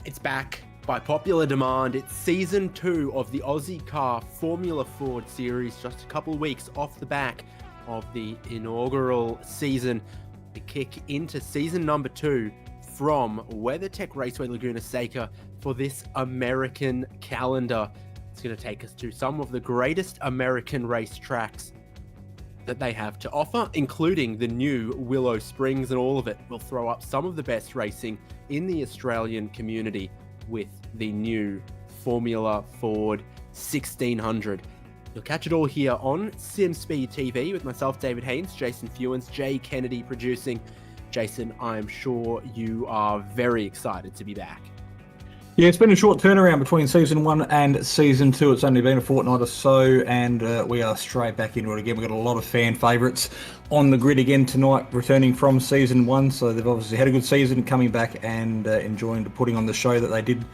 It's back by popular demand. It's season 2 of the Ozicar Formula Ford Series, just a couple of weeks off the back of the inaugural season. We kick into season number 2 from WeatherTech Raceway Laguna Seca for this American calendar. It's going to take us to some of the greatest American racetracks that they have to offer, including the new Willow Springs, and all of it will throw up some of the best racing in the Australian community with the new Formula Ford 1600. You'll catch it all here on Simspeed TV with myself, David Haynes, Jason Fewens, Jay Kennedy producing. Jason, I'm sure you are very excited to be back. Yeah, it's been a short turnaround between season 1 and season 2. It's only been a fortnight or so, and we are straight back into it again. We've got a lot of fan favourites on the grid again tonight, returning from season 1. So they've obviously had a good season, coming back and enjoying putting on the show that they did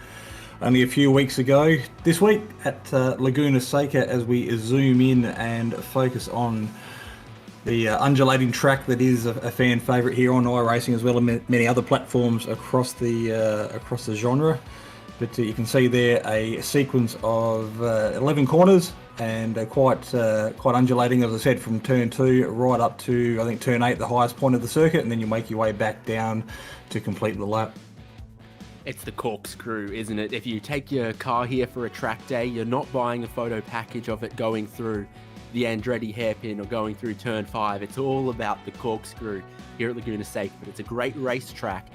only a few weeks ago. This week at Laguna Seca, as we zoom in and focus on the undulating track that is a fan favourite here on iRacing, as well as many other platforms across the genre. But you can see there a sequence of 11 corners and quite undulating, as I said, from turn 2 right up to, I think, turn 8, the highest point of the circuit, and then you make your way back down to complete the lap. It's the corkscrew, isn't it? If you take your car here for a track day, you're not buying a photo package of it going through the Andretti hairpin or going through turn 5. It's all about the corkscrew here at Laguna Seca, but it's a great racetrack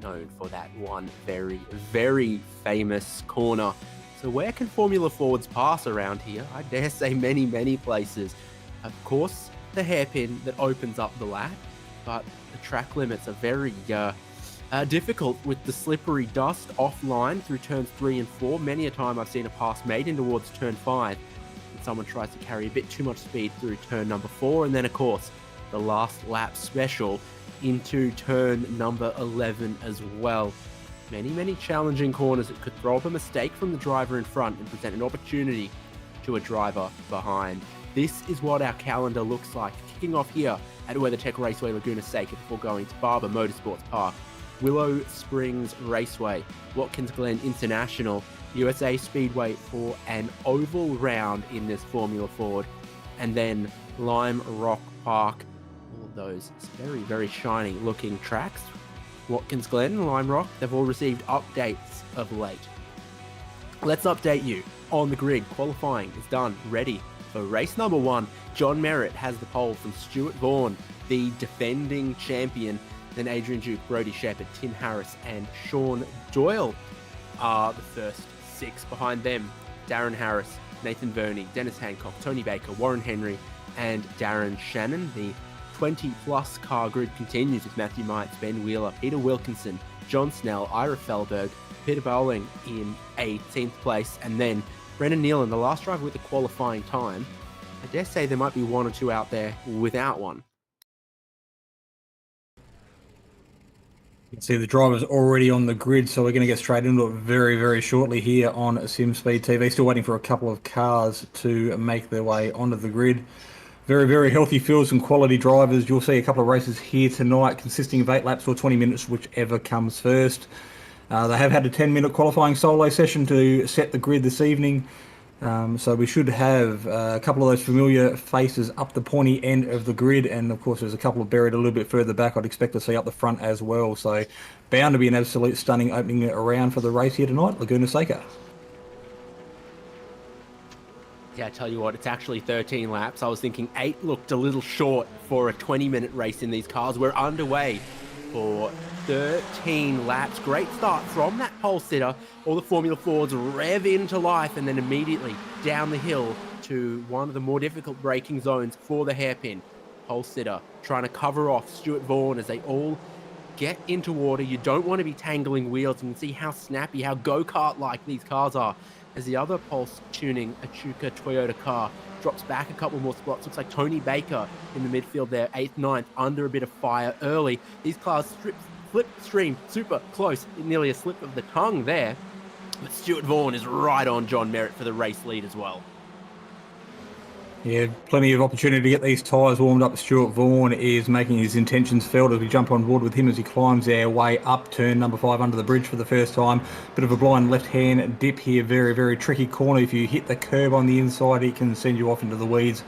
known for that one very, very famous corner. So where can Formula Fords pass around here? I dare say many, many places. Of course, the hairpin that opens up the lap, but the track limits are very difficult with the slippery dust offline through turns 3 and 4. Many a time I've seen a pass made in towards turn 5, and someone tries to carry a bit too much speed through turn number 4, and then of course the last lap special into turn number 11 as well. Many, many challenging corners that could throw up a mistake from the driver in front and present an opportunity to a driver behind. This is what our calendar looks like, kicking off here at WeatherTech Raceway Laguna Seca before going to Barber Motorsports Park, Willow Springs Raceway, Watkins Glen International, USA Speedway for an oval round in this Formula Ford, and then Lime Rock Park. All of those very, very shiny looking tracks. Watkins Glen, Lime Rock, they've all received updates of late. Let's update you on the grid. Qualifying is done, ready for race number 1. John Merritt has the pole from Stuart Vaughan, the defending champion. Then Adrian Duke, Brody Shepherd, Tim Harris, and Sean Doyle are the first 6. Behind them, Darren Harris, Nathan Verney, Dennis Hancock, Tony Baker, Warren Henry, and Darren Shannon. The 20-plus car grid continues with Matthew Mites, Ben Wheeler, Peter Wilkinson, John Snell, Ira Felberg, Peter Bowling in 18th place, and then Brendan Nealon, the last driver with the qualifying time. I dare say there might be one or two out there without one. You can see the driver's already on the grid, so we're going to get straight into it very, very shortly here on Simspeed TV. Still waiting for a couple of cars to make their way onto the grid. Very, very healthy field, some quality drivers. You'll see a couple of races here tonight consisting of 8 laps or 20 minutes, whichever comes first. They have had a 10-minute qualifying solo session to set the grid this evening. So we should have a couple of those familiar faces up the pointy end of the grid, and of course there's a couple buried a little bit further back I'd expect to see up the front as well. So bound to be an absolute stunning opening round for the race here tonight, Laguna Seca. Yeah, I tell you what, it's actually 13 laps. I was thinking 8 looked a little short for a 20-minute race in these cars. We're underway for 13 laps. Great start from that pole sitter. All the Formula Fords rev into life and then immediately down the hill to one of the more difficult braking zones for the hairpin. Pole sitter trying to cover off Stuart Vaughan as they all get into water. You don't want to be tangling wheels. You can see how snappy, how go-kart-like these cars are. As the other Pulse tuning Echuca Toyota car drops back a couple more spots. Looks like Tony Baker in the midfield there, 8th, 9th, under a bit of fire early. These cars flip stream super close, nearly a slip of the tongue there. But Stuart Vaughan is right on John Merritt for the race lead as well. Yeah, plenty of opportunity to get these tyres warmed up. Stuart Vaughan is making his intentions felt as we jump on board with him as he climbs our way up turn number 5 under the bridge for the first time. Bit of a blind left-hand dip here, very, very tricky corner. If you hit the curb on the inside, it can send you off into the weeds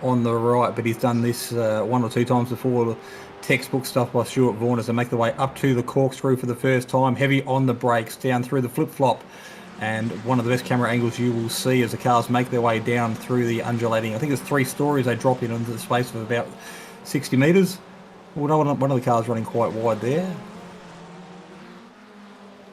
on the right, but he's done this 1 or 2 times before. Textbook stuff by Stuart Vaughan as they make their way up to the corkscrew for the first time. Heavy on the brakes, down through the flip-flop. And one of the best camera angles you will see as the cars make their way down through the undulating. I think it's 3 stories they drop in into the space of about 60 metres. Well, one of the cars running quite wide there.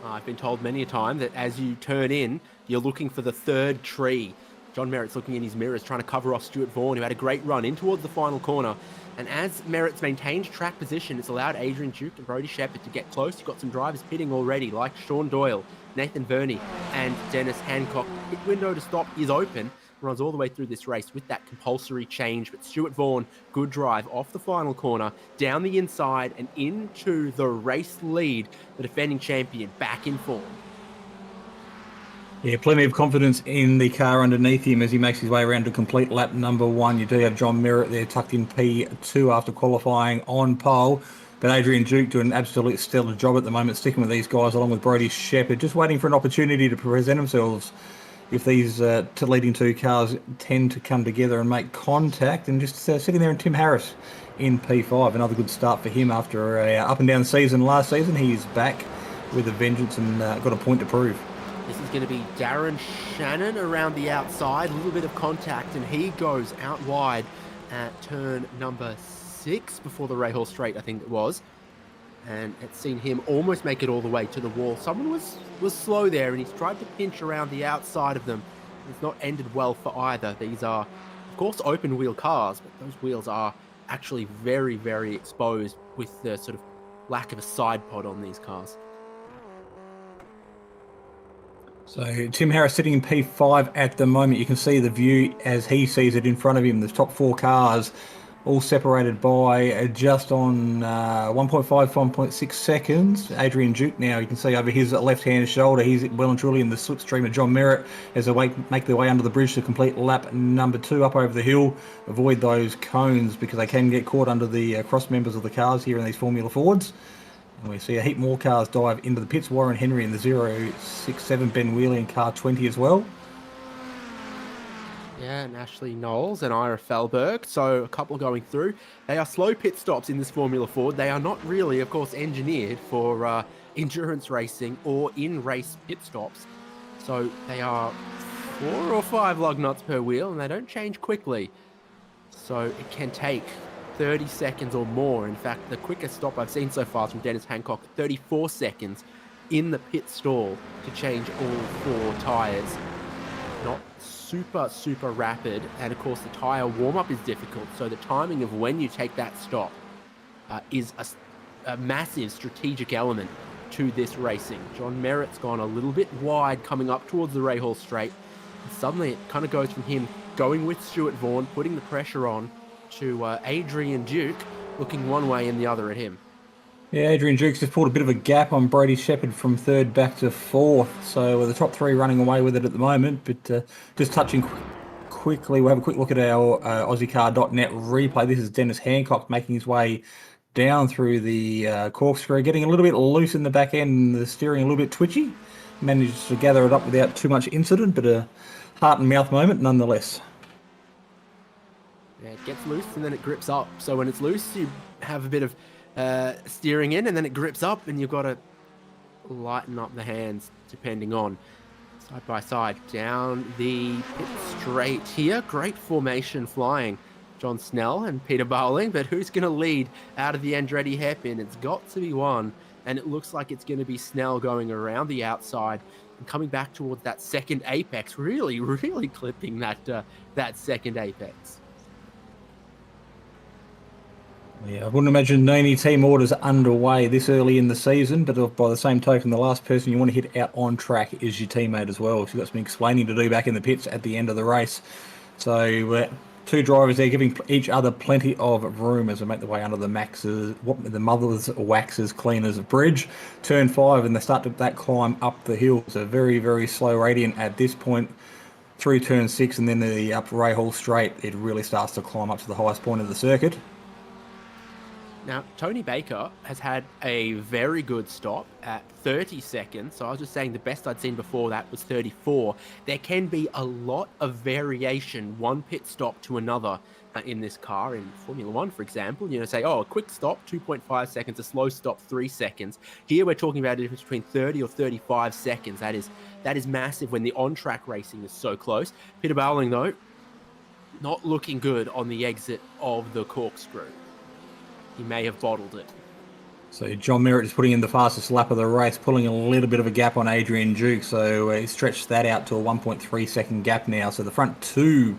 I've been told many a time that as you turn in, you're looking for the third tree. John Merritt's looking in his mirrors, trying to cover off Stuart Vaughan, who had a great run in towards the final corner. And as Merritt's maintained track position, it's allowed Adrian Duke and Brodie Shepherd to get close. You've got some drivers pitting already, like Sean Doyle, Nathan Verney, and Dennis Hancock. The pit window to stop is open. Runs all the way through this race with that compulsory change. But Stuart Vaughan, good drive off the final corner, down the inside and into the race lead. The defending champion back in form. Yeah, plenty of confidence in the car underneath him as he makes his way around to complete lap number 1. You do have John Merritt there tucked in P2 after qualifying on pole. But Adrian Duke doing an absolute stellar job at the moment, sticking with these guys along with Brodie Shepherd, just waiting for an opportunity to present themselves. If these leading 2 cars tend to come together and make contact, and just sitting there, and Tim Harris in P5, another good start for him after a up and down season last season. He's back with a vengeance and got a point to prove. This is going to be Darren Shannon around the outside, a little bit of contact, and he goes out wide at turn number 6 before the Rahal Straight, I think it was. And it's seen him almost make it all the way to the wall. Someone was slow there, and he's tried to pinch around the outside of them. It's not ended well for either. These are, of course, open wheel cars, but those wheels are actually very, very exposed with the sort of lack of a side pod on these cars. So Tim Harris sitting in P5 at the moment. You can see the view as he sees it in front of him. The top 4 cars all separated by just on 1.5, 1.6 seconds. Adrian Duke now, you can see over his left-hand shoulder, he's well and truly in the slipstream of John Merritt as they make their way under the bridge to complete lap number 2 up over the hill. Avoid those cones because they can get caught under the cross members of the cars here in these Formula Fords. And we see a heap more cars dive into the pits. Warren Henry in the 067, Ben Wheeler in car 20 as well. Yeah, and Ashley Knowles and Ira Felberg. So a couple going through. They are slow pit stops in this Formula Ford. They are not really, of course, engineered for endurance racing or in-race pit stops. So they are 4 or 5 lug nuts per wheel, and they don't change quickly. So it can take 30 seconds or more. In fact, the quickest stop I've seen so far is from Dennis Hancock, 34 seconds in the pit stall to change all 4 tyres. Not super rapid, and of course the tyre warm-up is difficult, so the timing of when you take that stop is a massive strategic element to this racing. John Merritt's gone a little bit wide coming up towards the Rahal Straight, and suddenly it kind of goes from him going with Stuart Vaughan, putting the pressure on, to Adrian Duke looking one way and the other at him. Yeah, Adrian Duke's just pulled a bit of a gap on Brodie Shepherd from 3rd back to 4th. So the top 3 running away with it at the moment. But just touching quickly, we'll have a quick look at our Auzicar.net replay. This is Dennis Hancock making his way down through the corkscrew, getting a little bit loose in the back end, the steering a little bit twitchy. Managed to gather it up without too much incident, but a heart and mouth moment nonetheless. Yeah, it gets loose and then it grips up. So when it's loose, you have a bit of steering in, and then it grips up, and you've got to lighten up the hands depending on. Side by side down the pit straight here. Great formation flying, John Snell and Peter Bowling, but who's going to lead out of the Andretti hairpin? It's got to be one, and it looks like it's going to be Snell going around the outside and coming back towards that second apex, really clipping that second apex. Yeah, I wouldn't imagine any team orders underway this early in the season, but by the same token, the last person you want to hit out on track is your teammate as well. So you've got some explaining to do back in the pits at the end of the race. So 2 drivers there giving each other plenty of room as they make their way under the mother's waxes cleaners bridge. Turn 5, and they start that climb up the hill. So very, very slow gradient at this point. through turn 6 and then the up Rahal straight, it really starts to climb up to the highest point of the circuit. Now, Tony Baker has had a very good stop at 30 seconds. So I was just saying the best I'd seen before that was 34. There can be a lot of variation, one pit stop to another in this car. In Formula One, for example, say, oh, a quick stop, 2.5 seconds, a slow stop, 3 seconds. Here we're talking about a difference between 30 or 35 seconds. That is massive when the on-track racing is so close. Peter Bowling, though, not looking good on the exit of the corkscrew. He may have bottled it. So John Merritt is putting in the fastest lap of the race, pulling a little bit of a gap on Adrian Duke. So he stretched that out to a 1.3 second gap now. So the front two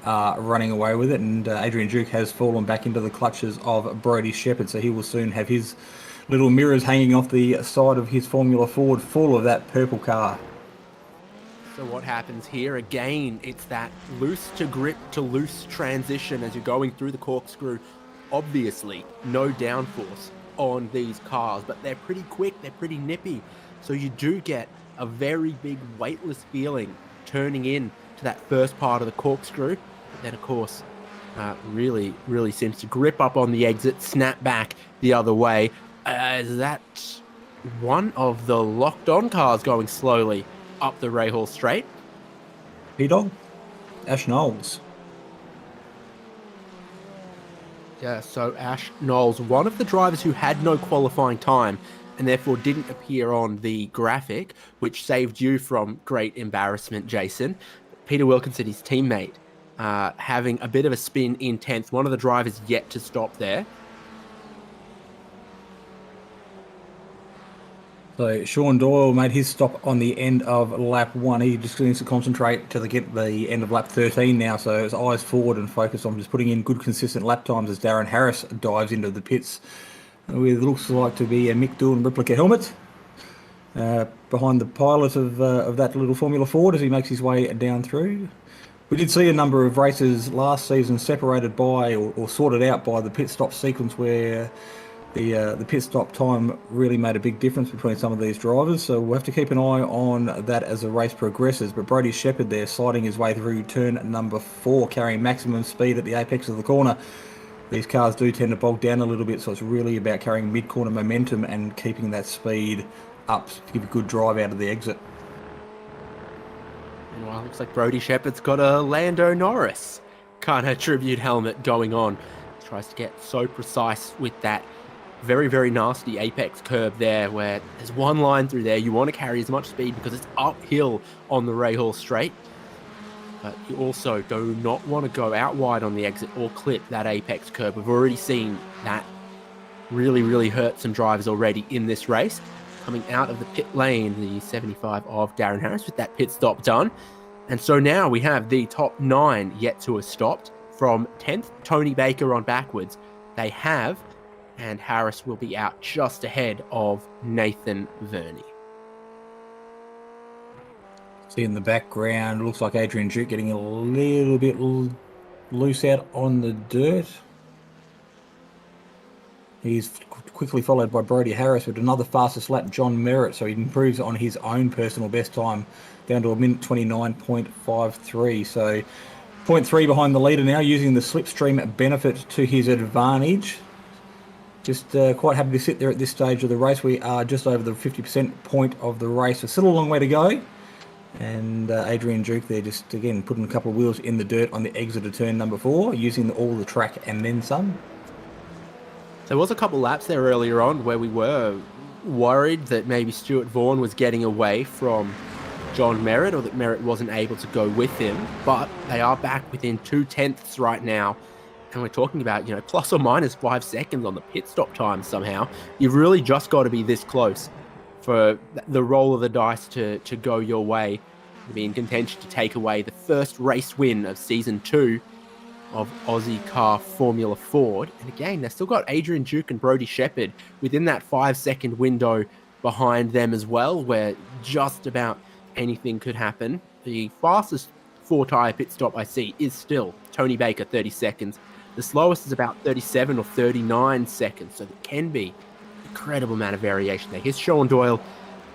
are running away with it. And Adrian Duke has fallen back into the clutches of Brodie Shepherd. So he will soon have his little mirrors hanging off the side of his Formula Ford full of that purple car. So what happens here? Again, it's that loose to grip to loose transition as you're going through the corkscrew. Obviously, no downforce on these cars, but they're pretty quick, they're pretty nippy. So you do get a very big weightless feeling turning in to that first part of the corkscrew. But then, of course, really seems to grip up on the exit, snap back the other way. Is that one of the locked-on cars going slowly up the Rahal straight? P-Dog? Ash Knowles. Yeah, so Ash Knowles, one of the drivers who had no qualifying time and therefore didn't appear on the graphic, which saved you from great embarrassment, Jason. Peter Wilkinson, his teammate, having a bit of a spin in 10th. One of the drivers yet to stop there. So Sean Doyle made his stop on the end of lap 1. He just needs to concentrate to get the end of lap 13 now. So his eyes forward and focus on just putting in good consistent lap times as Darren Harris dives into the pits with looks like to be a Mick Doohan replica helmet behind the pilot of that little Formula Ford as he makes his way down through. We did see a number of races last season separated by or sorted out by the pit stop sequence where the pit stop time really made a big difference between some of these drivers, so we'll have to keep an eye on that as the race progresses. But Brodie Shepherd there sliding his way through turn number 4, carrying maximum speed at the apex of the corner. These cars do tend to bog down a little bit, so it's really about carrying mid-corner momentum and keeping that speed up to give a good drive out of the exit. Meanwhile, looks like Brodie Shepherd's got a Lando Norris kind of tribute helmet going on. Tries to get so precise with that very, very nasty apex curb there where there's one line through there. You want to carry as much speed because it's uphill on the Rahal straight. But you also do not want to go out wide on the exit or clip that apex curb. We've already seen that really hurt some drivers already in this race. Coming out of the pit lane, the 75 of Darren Harris with that pit stop done. And so now we have the top 9 yet to have stopped. From 10th, Tony Baker on backwards. They have, and Harris will be out just ahead of Nathan Verney. See in the background, looks like Adrian Duke getting a little bit loose out on the dirt. He's quickly followed by Brodie Harris with another fastest lap, John Merritt, so he improves on his own personal best time down to a minute 29.53. So 0.3 behind the leader now, using the slipstream benefit to his advantage. Just quite happy to sit there at this stage of the race. We are just over the 50% point of the race. There's still a long way to go. And Adrian Duke there just, again, putting a couple of wheels in the dirt on the exit of turn number 4, using all the track and then some. There was a couple laps there earlier on where we were worried that maybe Stuart Vaughan was getting away from John Merritt or that Merritt wasn't able to go with him. But they are back within 2/10 right now. And we're talking about, plus or minus 5 seconds on the pit stop time somehow. You've really just got to be this close for the roll of the dice to go your way, to be in contention to take away the first race win of Season 2 of Ozicar Formula Ford. And again, they've still got Adrian Duke and Brodie Shepherd within that 5-second window behind them as well, where just about anything could happen. The fastest 4-tyre pit stop I see is still Tony Baker, 30 seconds. The slowest is about 37 or 39 seconds, so there can be an incredible amount of variation there. Here's Sean Doyle,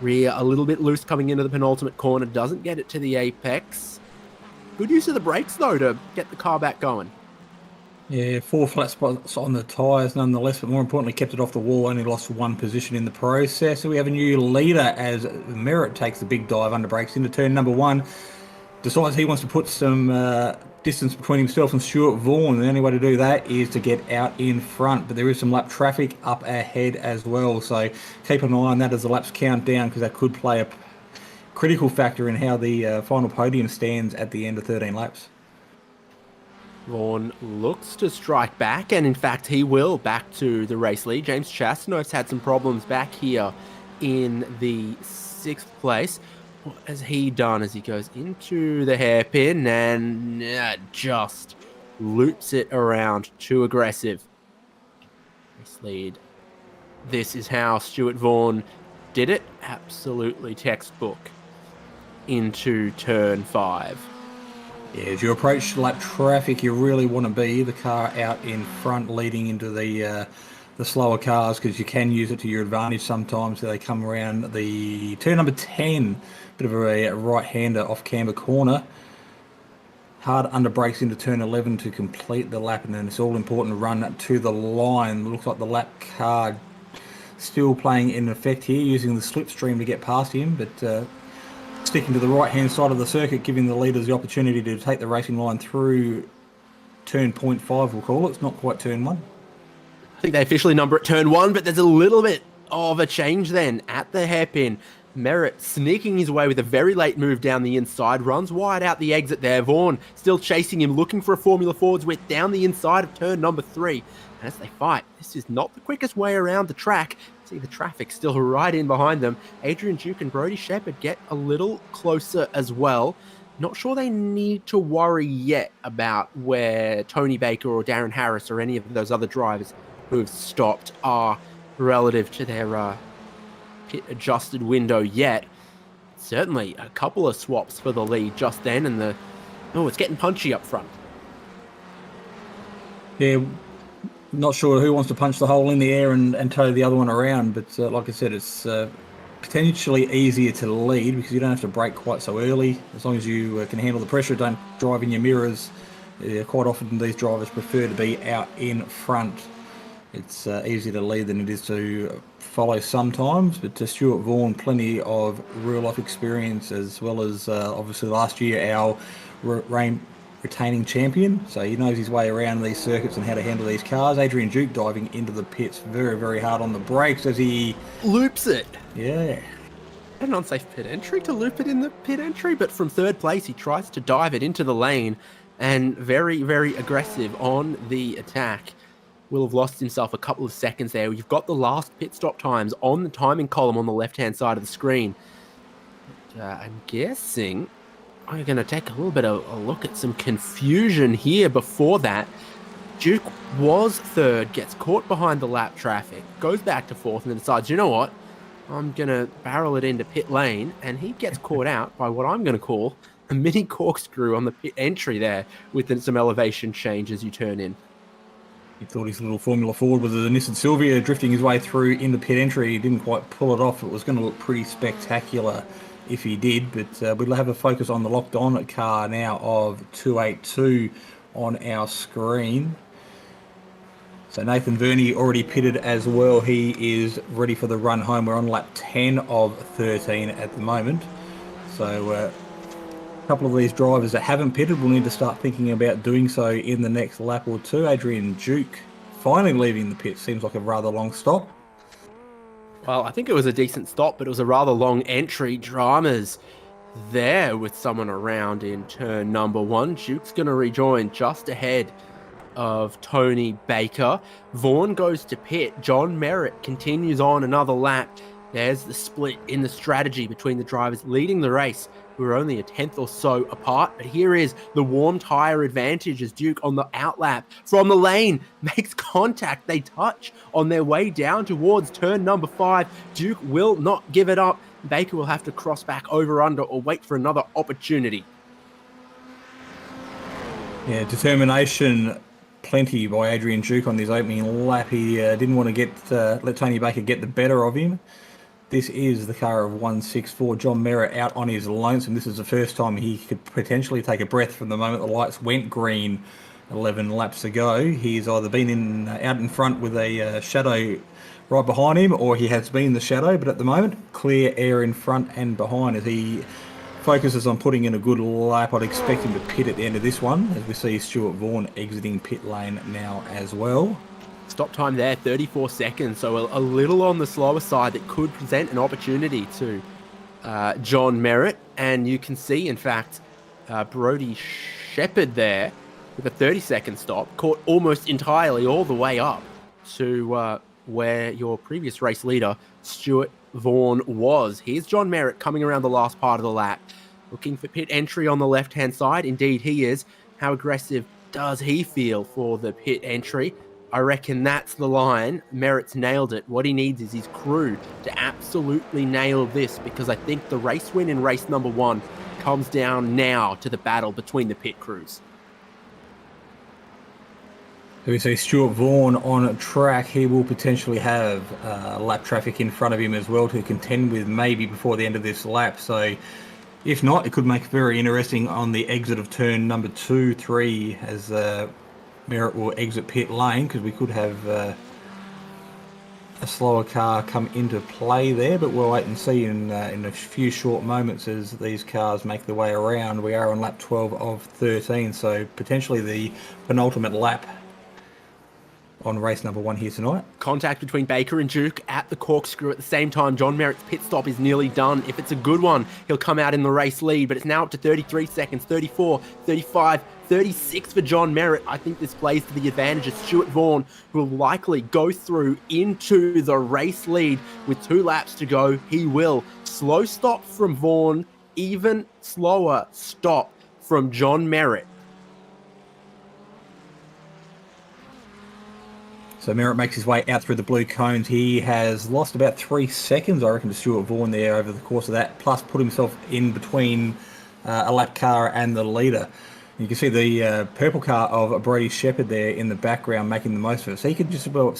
rear a little bit loose coming into the penultimate corner, doesn't get it to the apex. Good use of the brakes, though, to get the car back going. Yeah, 4 flat spots on the tyres nonetheless, but more importantly, kept it off the wall, only lost 1 position in the process. So we have a new leader as Merritt takes the big dive under brakes into turn number 1. Decides he wants to put some distance between himself and Stuart Vaughan. The only way to do that is to get out in front, but there is some lap traffic up ahead as well. So keep an eye on that as the laps count down, because that could play a critical factor in how the final podium stands at the end of 13 laps. Vaughan looks to strike back, and in fact he will, back to the race lead. James Chastano's had some problems back here in the 6th place. What has he done as he goes into the hairpin and just loops it around? Too aggressive. Race lead. This is how Stuart Vaughan did it. Absolutely textbook. Into turn 5. Yeah, as you approach lap traffic, you really want to be the car out in front leading into the slower cars, because you can use it to your advantage sometimes. So they come around the turn number 10, bit of a right-hander off Camber corner. Hard under brakes into turn 11 to complete the lap, and then it's all important to run to the line. Looks like the lap car still playing in effect here, using the slipstream to get past him, but sticking to the right-hand side of the circuit, giving the leaders the opportunity to take the racing line through turn 0.5, we'll call it. It's not quite turn 1. I think they officially number it turn 1, but there's a little bit of a change then at the hairpin. Merritt sneaking his way with a very late move down the inside, runs wide out the exit there. Vaughan still chasing him, looking for a Formula Ford's width down the inside of turn number 3. And as they fight, this is not the quickest way around the track. See the traffic still right in behind them. Adrian Duke and Brodie Shepherd get a little closer as well. Not sure they need to worry yet about where Tony Baker or Darren Harris or any of those other drivers who have stopped are relative to their pit-adjusted window yet. Certainly a couple of swaps for the lead just then, and it's getting punchy up front. Yeah, not sure who wants to punch the hole in the air and tow the other one around, but like I said, it's potentially easier to lead because you don't have to brake quite so early. As long as you can handle the pressure, don't drive in your mirrors. Quite often these drivers prefer to be out in front. It's easier to lead than it is to follow sometimes, but to Stuart Vaughan, plenty of real-life experience, as well as obviously last year our retaining champion, so he knows his way around these circuits and how to handle these cars. Adrian Duke diving into the pits very, very hard on the brakes as he loops it. Yeah. An unsafe pit entry to loop it in the pit entry, but from 3rd place he tries to dive it into the lane, and very, very aggressive on the attack. Will have lost himself a couple of seconds there. You've got the last pit stop times on the timing column on the left-hand side of the screen. I'm guessing I'm going to take a little bit of a look at some confusion here before that. Duke was 3rd, gets caught behind the lap traffic, goes back to 4th, and then decides, you know what, I'm going to barrel it into pit lane, and he gets caught out by what I'm going to call a mini corkscrew on the pit entry there with some elevation change as you turn in. He thought his little Formula Ford was a Nissan Silvia drifting his way through in the pit entry. He didn't quite pull it off. It was going to look pretty spectacular if he did, but we'll have a focus on the locked-on car now of 282 on our screen. So Nathan Verney already pitted as well. He is ready for the run home. We're on lap 10 of 13 at the moment. So a couple of these drivers that haven't pitted will need to start thinking about doing so in the next lap or two. Adrian Duke finally leaving the pit. Seems like a rather long stop. Well, I think it was a decent stop, but it was a rather long entry. Dramas there with someone around in turn number 1. Duke's going to rejoin just ahead of Tony Baker. Vaughan goes to pit. John Merritt continues on another lap. There's the split in the strategy between the drivers leading the race, who are only a 10th or so apart. But here is the warm tyre advantage as Duke on the outlap from the lane makes contact. They touch on their way down towards turn number 5. Duke will not give it up. Baker will have to cross back over under or wait for another opportunity. Yeah, determination plenty by Adrian Duke on this opening lap. He didn't want to let Tony Baker get the better of him. This is the car of 164, John Merritt, out on his lonesome. This is the first time he could potentially take a breath from the moment the lights went green 11 laps ago. He's either been out in front with a shadow right behind him, or he has been in the shadow, but at the moment, clear air in front and behind as he focuses on putting in a good lap. I'd expect him to pit at the end of this one, as we see Stuart Vaughan exiting pit lane now as well. Stop time there, 34 seconds, so a little on the slower side that could present an opportunity to John Merritt. And you can see, in fact, Brodie Shepherd there with a 30-second stop, caught almost entirely all the way up to where your previous race leader, Stuart Vaughan, was. Here's John Merritt coming around the last part of the lap, looking for pit entry on the left-hand side. Indeed, he is. How aggressive does he feel for the pit entry? I reckon that's the line. Merritt's nailed it. What he needs is his crew to absolutely nail this, because I think the race win in race number 1 comes down now to the battle between the pit crews. So we see Stuart Vaughan on track. He will potentially have lap traffic in front of him as well to contend with, maybe before the end of this lap. So if not, it could make it very interesting on the exit of turn number 2, 3, as Merritt will exit pit lane, because we could have a slower car come into play there, but we'll wait and see in a few short moments as these cars make their way around. We are on lap 12 of 13, so potentially the penultimate lap on race number 1 here tonight. Contact between Baker and Duke at the corkscrew at the same time. John Merritt's pit stop is nearly done. If it's a good one, he'll come out in the race lead, but it's now up to 33 seconds, 34, 35, 36 for John Merritt. I think this plays to the advantage of Stuart Vaughan, who will likely go through into the race lead with 2 laps to go. He will. Slow stop from Vaughan, even slower stop from John Merritt. So Merritt makes his way out through the blue cones. He has lost about 3 seconds, I reckon, to Stuart Vaughan there over the course of that, plus put himself in between a lap car and the leader. You can see the purple car of Brodie Shepherd there in the background making the most of it. So he could just about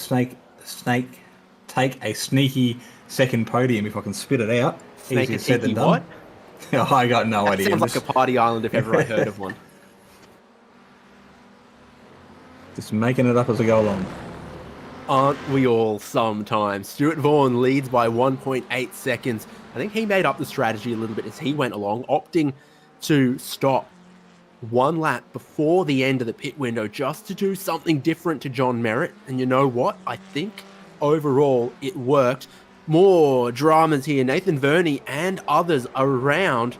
take a sneaky second podium, if I can spit it out. Easier said than done. What? I got no idea. Sounds like a party island if ever I heard of one. Just making it up as I go along. Aren't we all sometimes? Stuart Vaughan leads by 1.8 seconds. I think he made up the strategy a little bit as he went along, opting to stop 1 lap before the end of the pit window just to do something different to John Merritt. And you know what? I think overall it worked. More dramas here. Nathan Verney and others around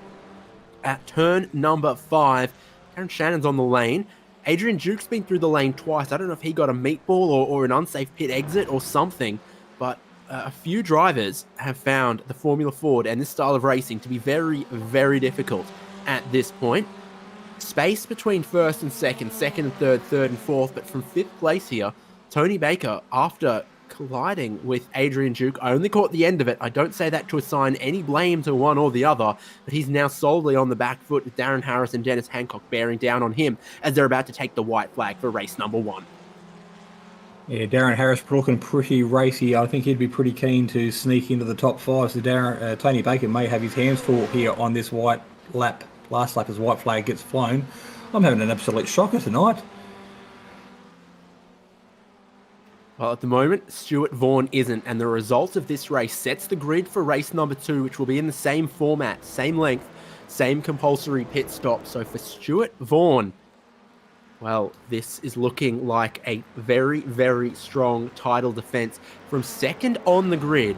at turn number 5. Aaron Shannon's on the lane. Adrian Duke's been through the lane twice. I don't know if he got a meatball or an unsafe pit exit or something, but a few drivers have found the Formula Ford and this style of racing to be very, very difficult at this point. Space between first and second, second and third, third and fourth, but from 5th place here, Tony Baker, after colliding with Adrian Duke, I only caught the end of it. I don't say that to assign any blame to one or the other, but he's now solely on the back foot with Darren Harris and Dennis Hancock bearing down on him as they're about to take the white flag for race number 1. Yeah, Darren Harris looking pretty racy. I think he'd be pretty keen to sneak into the top 5. So Tony Baker may have his hands full here on this white lap. Last lap as white flag gets flown. I'm having an absolute shocker tonight. Well, at the moment, Stuart Vaughan isn't, and the result of this race sets the grid for race number 2, which will be in the same format, same length, same compulsory pit stop. So for Stuart Vaughan, well, this is looking like a very, very strong title defense. From second on the grid,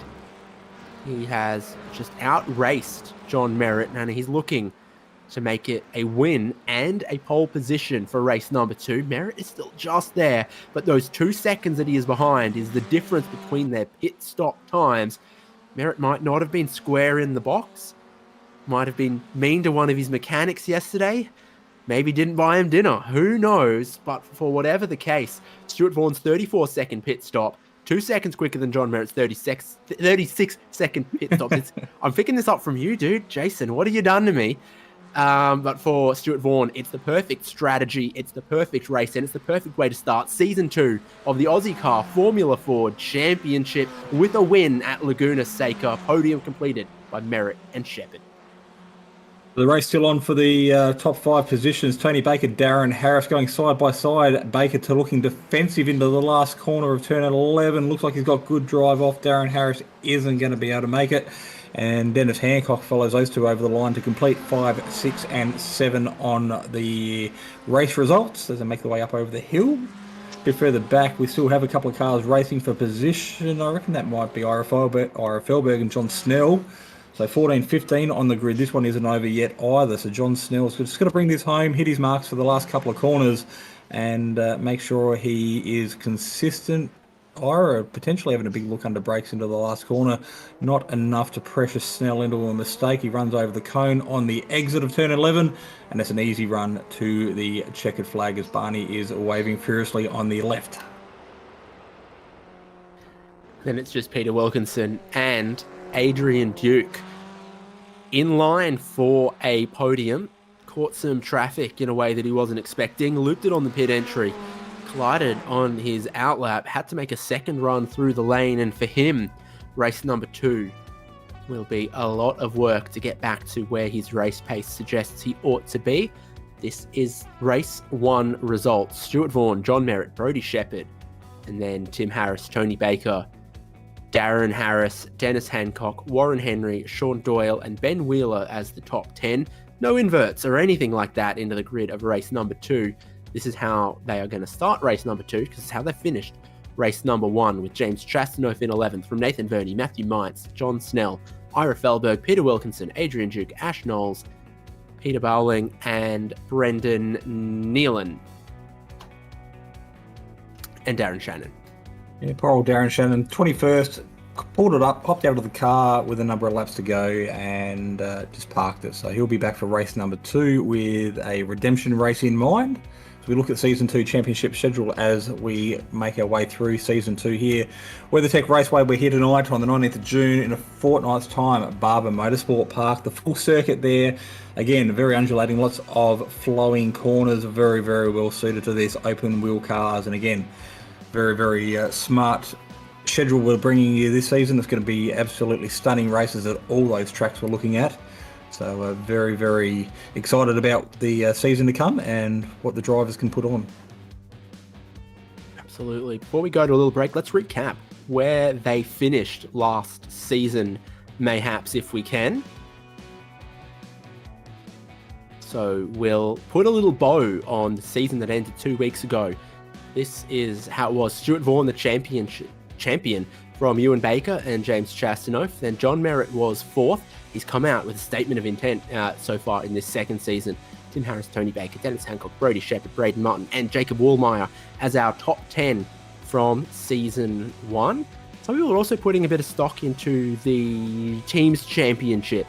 he has just outraced John Merritt, and he's looking to make it a win and a pole position for race number 2. Merritt is still just there, but those 2 seconds that he is behind is the difference between their pit stop times. Merritt might not have been square in the box, might have been mean to one of his mechanics yesterday, maybe didn't buy him dinner, who knows, but for whatever the case, Stuart Vaughan's 34-second pit stop, 2 seconds quicker than John Merritt's 36-second pit stop. I'm picking this up from you, dude. Jason, what have you done to me? But for Stuart Vaughan, it's the perfect strategy, it's the perfect race, and it's the perfect way to start Season 2 of the Ozicar Formula Ford Championship with a win at Laguna Seca, podium completed by Merritt and Shepherd. The race still on for the top 5 positions. Tony Baker, Darren Harris going side by side. Baker to looking defensive into the last corner of turn 11. Looks like he's got good drive off. Darren Harris isn't going to be able to make it. And Dennis Hancock follows those two over the line to complete 5, 6 and 7 on the race results as they make their way up over the hill. A bit further back, we still have a couple of cars racing for position. I reckon that might be Ira Felberg and John Snell. So 14, 15 on the grid. This one isn't over yet either. So John Snell's just going to bring this home, hit his marks for the last couple of corners, and make sure he is consistent. Ira potentially having a big look under brakes into the last corner. Not enough to pressure Snell into a mistake. He runs over the cone on the exit of turn 11, and it's an easy run to the checkered flag as Barney is waving furiously on the left. Then it's just Peter Wilkinson and Adrian Duke in line for a podium. Caught some traffic in a way that he wasn't expecting, looped it on the pit entry, collided on his outlap, had to make a second run through the lane, and for him, race number 2 will be a lot of work to get back to where his race pace suggests he ought to be. This is race 1 results. Stuart Vaughan, John Merritt, Brodie Shepherd, and then Tim Harris, Tony Baker, Darren Harris, Dennis Hancock, Warren Henry, Sean Doyle, and Ben Wheeler as the top 10. No inverts or anything like that into the grid of race number 2. This is how they are going to start race number 2, because it's how they finished race number 1, with James Chastanoff in 11th from Nathan Verney, Matthew Mites, John Snell, Ira Felberg, Peter Wilkinson, Adrian Duke, Ash Knowles, Peter Bowling, and Brendan Nealon, and Darren Shannon. Yeah, poor old Darren Shannon, 21st, pulled it up, popped out of the car with a number of laps to go, and just parked it. So he'll be back for race number 2 with a redemption race in mind. So we look at Season 2 Championship schedule as we make our way through Season 2 here. WeatherTech Raceway, we're here tonight on the 19th of June in a fortnight's time at Barber Motorsport Park. The full circuit there, again, very undulating, lots of flowing corners, very, very well suited to this, open wheel cars, and again, very, very smart schedule we're bringing you this season. It's going to be absolutely stunning races at all those tracks we're looking at. So very, very excited about the season to come and what the drivers can put on. Absolutely. Before we go to a little break, let's recap where they finished last season, mayhaps, if we can. So we'll put a little bow on the season that ended 2 weeks ago. This is how it was. Stuart Vaughan, the champion from Ewan Baker and James Chastanoff. Then John Merritt was 4th. He's come out with a statement of intent so far in this second season. Tim Harris, Tony Baker, Dennis Hancock, Brodie Shepherd, Braden Martin, and Jacob Woolmeyer as our top 10 from Season 1. Some people are also putting a bit of stock into the Teams Championship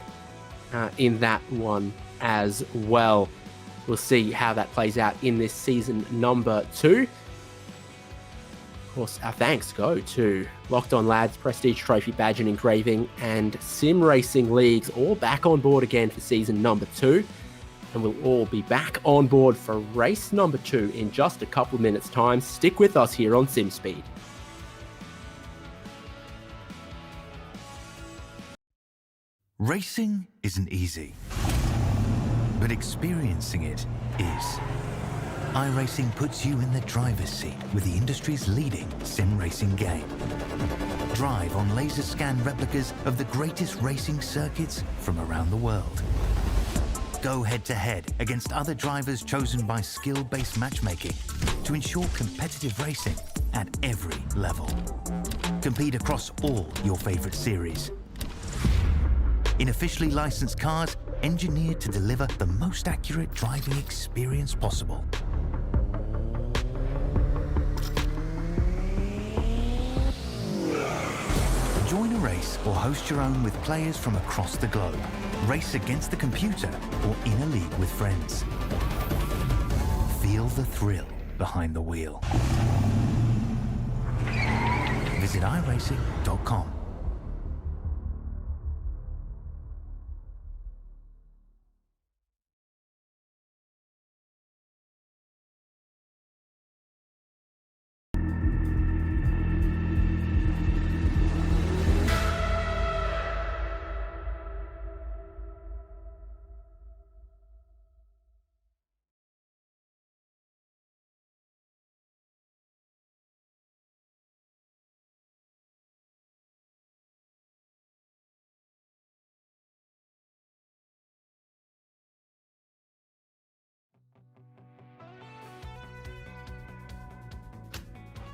in that one as well. We'll see how that plays out in this season number 2. Of course, our thanks go to Locked On Lads, Prestige Trophy Badge and Engraving, and Sim Racing Leagues, all back on board again for season number 2. And we'll all be back on board for race number 2 in just a couple of minutes' time. Stick with us here on Simspeed. Racing isn't easy, but experiencing it is. iRacing puts you in the driver's seat with the industry's leading sim racing game. Drive on laser scan replicas of the greatest racing circuits from around the world. Go head-to-head against other drivers chosen by skill-based matchmaking to ensure competitive racing at every level. Compete across all your favorite series. In officially licensed cars, engineered to deliver the most accurate driving experience possible. Join a race or host your own with players from across the globe. Race against the computer or in a league with friends. Feel the thrill behind the wheel. Visit iRacing.com.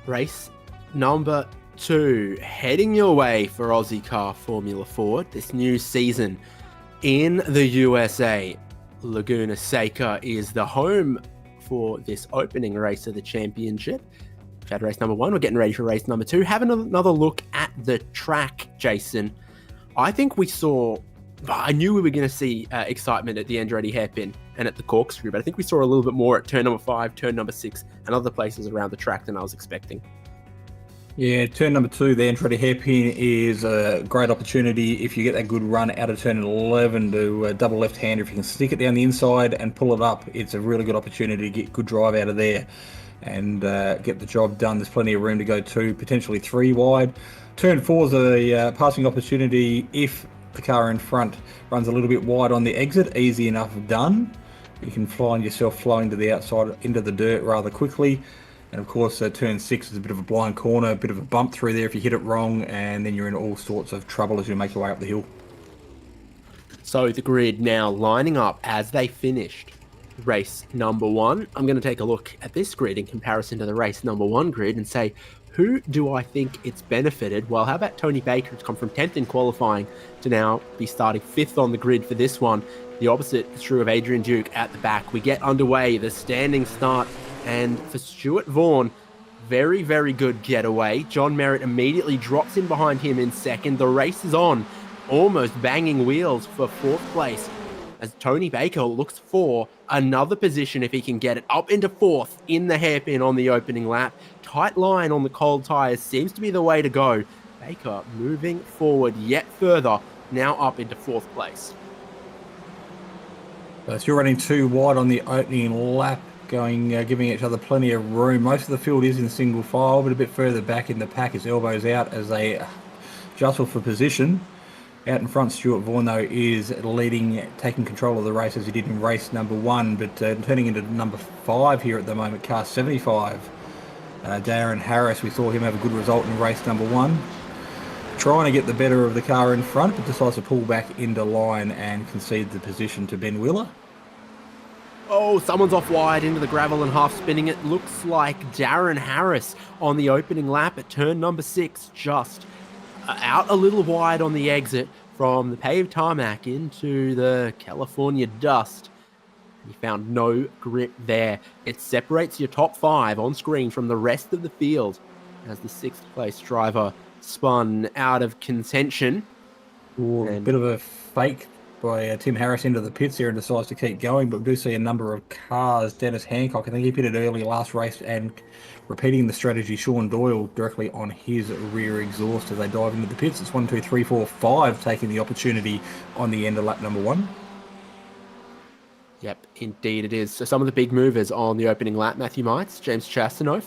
Race number 2, heading your way for Ozicar Formula Ford this new season in the USA. Laguna Seca is the home for this opening race of the championship. We've had race number 1, we're getting ready for race number 2. Having another look at the track, Jason. I think I knew we were going to see excitement at the Andretti hairpin and at the corkscrew, but I think we saw a little bit more at turn number 5, turn number 6, and other places around the track than I was expecting. Yeah, turn number 2, the Andretti hairpin is a great opportunity if you get that good run out of turn 11 to double left-hander. If you can stick it down the inside and pull it up, it's a really good opportunity to get good drive out of there and get the job done. There's plenty of room to go 2, potentially 3 wide. Turn 4 is a passing opportunity if the car in front runs a little bit wide on the exit. Easy enough done. You can find yourself flowing to the outside into the dirt rather quickly. And of course, turn 6 is a bit of a blind corner, a bit of a bump through there if you hit it wrong, and then you're in all sorts of trouble as you make your way up the hill. So the grid now lining up as they finished race number 1. I'm going to take a look at this grid in comparison to the race number 1 grid and say, who do I think it's benefited? Well, how about Tony Baker, who's come from 10th in qualifying to now be starting 5th on the grid for this one. The opposite is true of Adrian Duke at the back. We get underway, the standing start, and for Stuart Vaughan, very, very good getaway. John Merritt immediately drops in behind him in second. The race is on, almost banging wheels for 4th place, as Tony Baker looks for another position if he can get it up into 4th in the hairpin on the opening lap. Tight line on the cold tyres seems to be the way to go. Baker moving forward yet further, now up into 4th place. So you're running 2 wide on the opening lap, giving each other plenty of room. Most of the field is in single file, but a bit further back in the pack, his elbows out as they jostle for position. Out in front, Stuart Vaughan, though, is leading, taking control of the race as he did in race number 1, but turning into number 5 here at the moment, car 75. Darren Harris, we saw him have a good result in race number 1. Trying to get the better of the car in front, but decides to pull back into line and concede the position to Ben Wheeler. Oh, someone's off wide into the gravel and half spinning. It looks like Darren Harris on the opening lap at turn number 6, just out a little wide on the exit from the paved tarmac into the California dust. He found no grip there. It separates your top 5 on screen from the rest of the field as the 6th place driver spun out of contention. A bit of a fake by Tim Harris into the pits here and decides to keep going, but we do see a number of cars. Dennis Hancock, I think he pitted early last race, and repeating the strategy, Sean Doyle directly on his rear exhaust as they dive into the pits. It's 1, 2, 3, 4, 5 taking the opportunity on the end of lap number 1. Yep, indeed it is. So some of the big movers on the opening lap, Matthew Mites, James Chastanoff,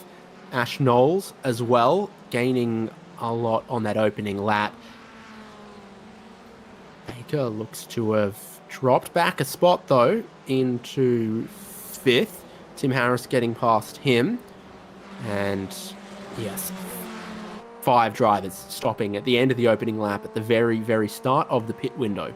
Ash Knowles as well, gaining a lot on that opening lap. Baker looks to have dropped back a spot, though, into 5th. Tim Harris getting past him. And, yes, 5 drivers stopping at the end of the opening lap at the very, very start of the pit window.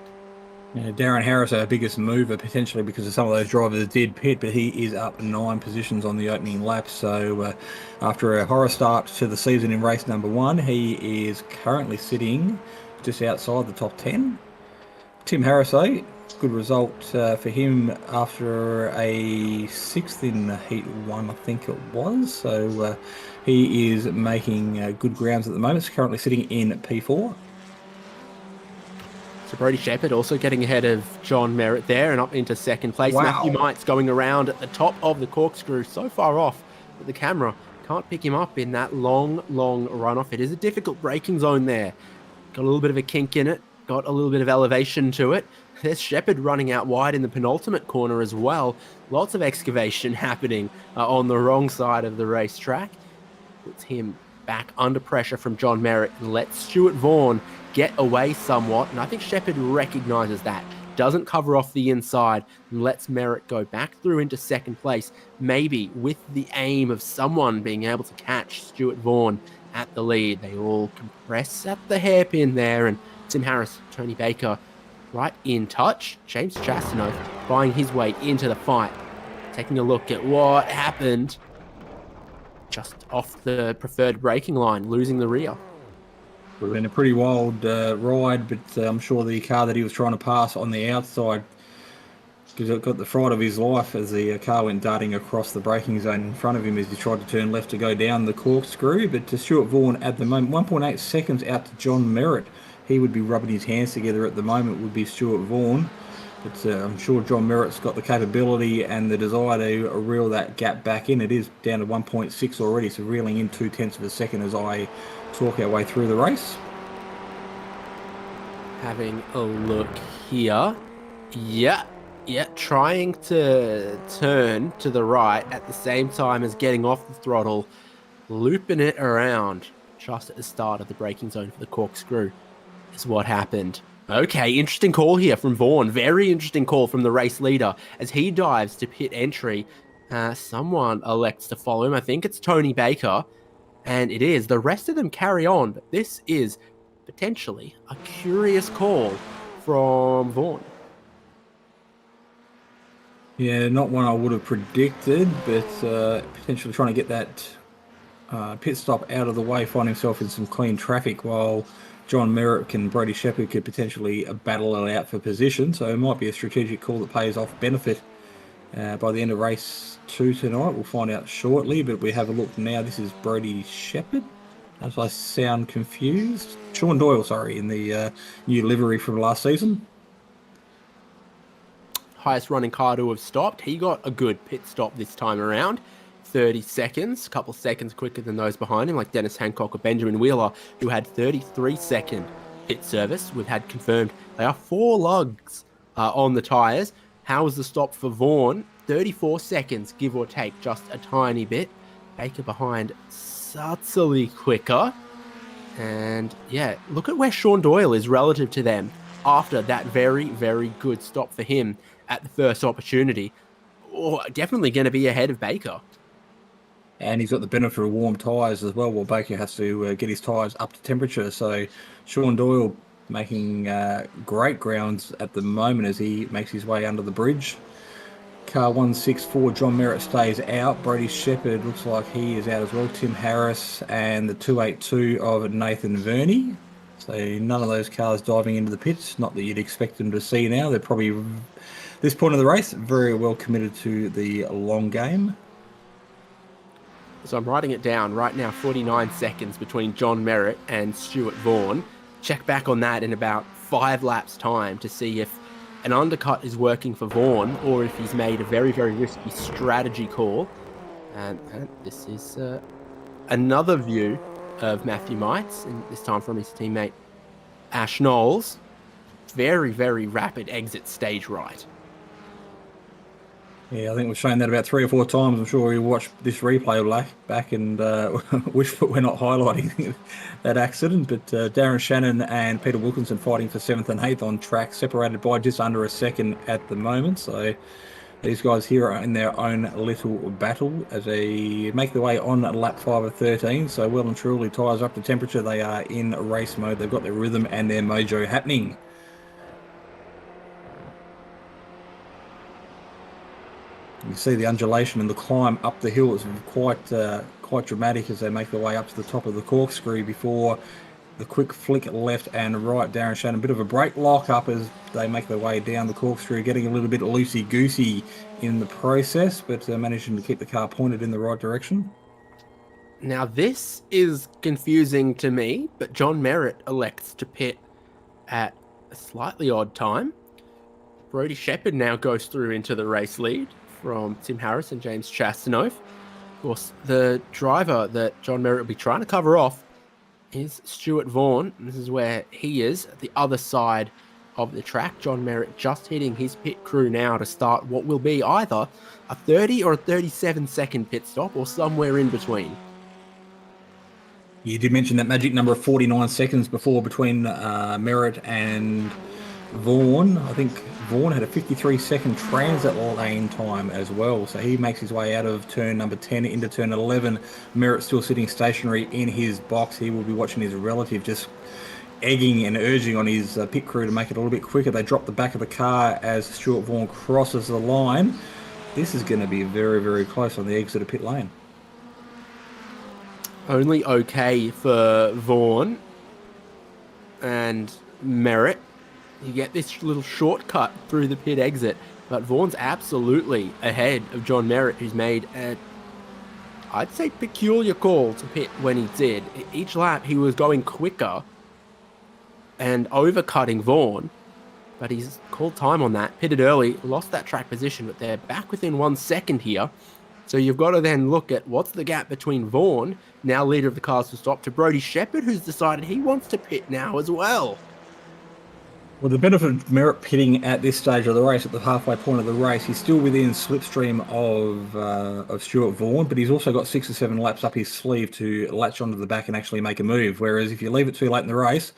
Yeah, Darren Harris, our biggest mover, potentially because of some of those drivers did pit, but he is up 9 positions on the opening lap. So after a horror start to the season in race number 1, he is currently sitting just outside the top 10. Tim Harris, good result for him after a 6th in Heat 1, I think it was. So he is making good grounds at the moment. He's currently sitting in P4. So Brody Shepherd also getting ahead of John Merritt there and up into 2nd place. Wow. Matthew Mites going around at the top of the corkscrew, so far off that the camera can't pick him up in that long runoff. It is a difficult braking zone there. Got a little bit of a kink in it. Got a little bit of elevation to it. There's Shepherd running out wide in the penultimate corner as well. Lots of excavation happening on the wrong side of the racetrack. Puts him back under pressure from John Merritt and lets Stuart Vaughan get away somewhat. And I think Shepherd recognises that. Doesn't cover off the inside and lets Merritt go back through into 2nd place. Maybe with the aim of someone being able to catch Stuart Vaughan at the lead. They all compress at the hairpin there, and Tim Harris, Tony Baker right in touch. James Chastanoff buying his way into the fight. Taking a look at what happened. just off the preferred braking line, losing the rear. Would have been a pretty wild ride, but I'm sure the car that he was trying to pass on the outside, because it got the fright of his life as the car went darting across the braking zone in front of him as he tried to turn left to go down the corkscrew. But to Stuart Vaughan at the moment, 1.8 seconds out to John Merritt. He would be rubbing his hands together at the moment, would be Stuart Vaughan. But I'm sure John Merritt's got the capability and the desire to reel that gap back in. It is down to 1.6 already, so reeling in 0.2 of a second as I talk our way through the race. Having a look here. Yeah, trying to turn to the right at the same time as getting off the throttle, looping it around just at the start of the braking zone for the corkscrew is what happened. Okay, interesting call here from Vaughan. Very interesting call from the race leader as he dives to pit entry. Someone elects to follow him. I think it's Tony Baker, and it is. The rest of them carry on, but this is potentially a curious call from Vaughan. Yeah, not one I would have predicted, but potentially trying to get that pit stop out of the way, find himself in some clean traffic while John Merritt and Brody Shepherd could potentially battle it out for position. So it might be a strategic call that pays off benefit by the end of race 2 tonight. We'll find out shortly, but we have a look now. This is Brody Shepherd. As I sound confused. Sean Doyle, sorry, in the new livery from last season. Highest running car to have stopped. He got a good pit stop this time around. 30 seconds, a couple seconds quicker than those behind him, like Dennis Hancock or Benjamin Wheeler, who had 33-second pit service. We've had confirmed they are 4 lugs on the tyres. How was the stop for Vaughan? 34 seconds, give or take, just a tiny bit. Baker behind, subtly quicker. And yeah, look at where Sean Doyle is relative to them after that very, very good stop for him at the first opportunity. Oh, definitely going to be ahead of Baker. And he's got the benefit of warm tyres as well, while Baker has to get his tyres up to temperature. So Sean Doyle making great grounds at the moment as he makes his way under the bridge. Car 164, John Merritt stays out. Brody Shepherd looks like he is out as well. Tim Harris and the 282 of Nathan Verney. So none of those cars diving into the pits. Not that you'd expect them to see now. They're probably, this point of the race, very well committed to the long game. So I'm writing it down right now, 49 seconds between John Merritt and Stuart Vaughan. Check back on that in about 5 laps time to see if an undercut is working for Vaughan or if he's made a very, very risky strategy call. And this is another view of Matthew Mites, and this time from his teammate Ash Knowles. Very, very rapid exit stage right. Yeah, I think we've shown that about 3 or 4 times. I'm sure we watched this replay back and wish that we're not highlighting that accident. But Darren Shannon and Peter Wilkinson fighting for 7th and 8th on track, separated by just under a second at the moment. So these guys here are in their own little battle as they make their way on lap 5 of 13. So well and truly, tyres up to temperature. They are in race mode. They've got their rhythm and their mojo happening. You see the undulation and the climb up the hill is quite dramatic as they make their way up to the top of the corkscrew before the quick flick left and right. Darren Shannon, a bit of a brake lock up as they make their way down the corkscrew, getting a little bit loosey-goosey in the process, but managing to keep the car pointed in the right direction. Now this is confusing to me, but John Merritt elects to pit at a slightly odd time. Brody Shepherd now goes through into the race lead from Tim Harris and James Chastanoff. Of course, the driver that John Merritt will be trying to cover off is Stuart Vaughan. This is where he is, at the other side of the track. John Merritt just hitting his pit crew now to start what will be either a 30 or a 37-second pit stop or somewhere in between. You did mention that magic number of 49 seconds before between Merritt and Vaughan. I think Vaughan had a 53-second transit lane time as well, so he makes his way out of turn number 10 into turn 11. Merritt still sitting stationary in his box. He will be watching his relative just egging and urging on his pit crew to make it a little bit quicker. They drop the back of the car as Stuart Vaughan crosses the line. This is going to be very, very close on the exit of pit lane. Only okay for Vaughan and Merritt. You get this little shortcut through the pit exit, but Vaughan's absolutely ahead of John Merritt, who's made a, I'd say, peculiar call to pit when he did. Each lap he was going quicker and overcutting Vaughan, but he's called time on that, pitted early, lost that track position, but they're back within 1 second here. So you've got to then look at what's the gap between Vaughan, now leader of the cars to stop, to Brody Shepherd, who's decided he wants to pit now as well. Well, the benefit of Merritt pitting at this stage of the race, at the halfway point of the race, he's still within slipstream of Stuart Vaughan, but he's also got 6 or 7 laps up his sleeve to latch onto the back and actually make a move. Whereas if you leave it too late in the race,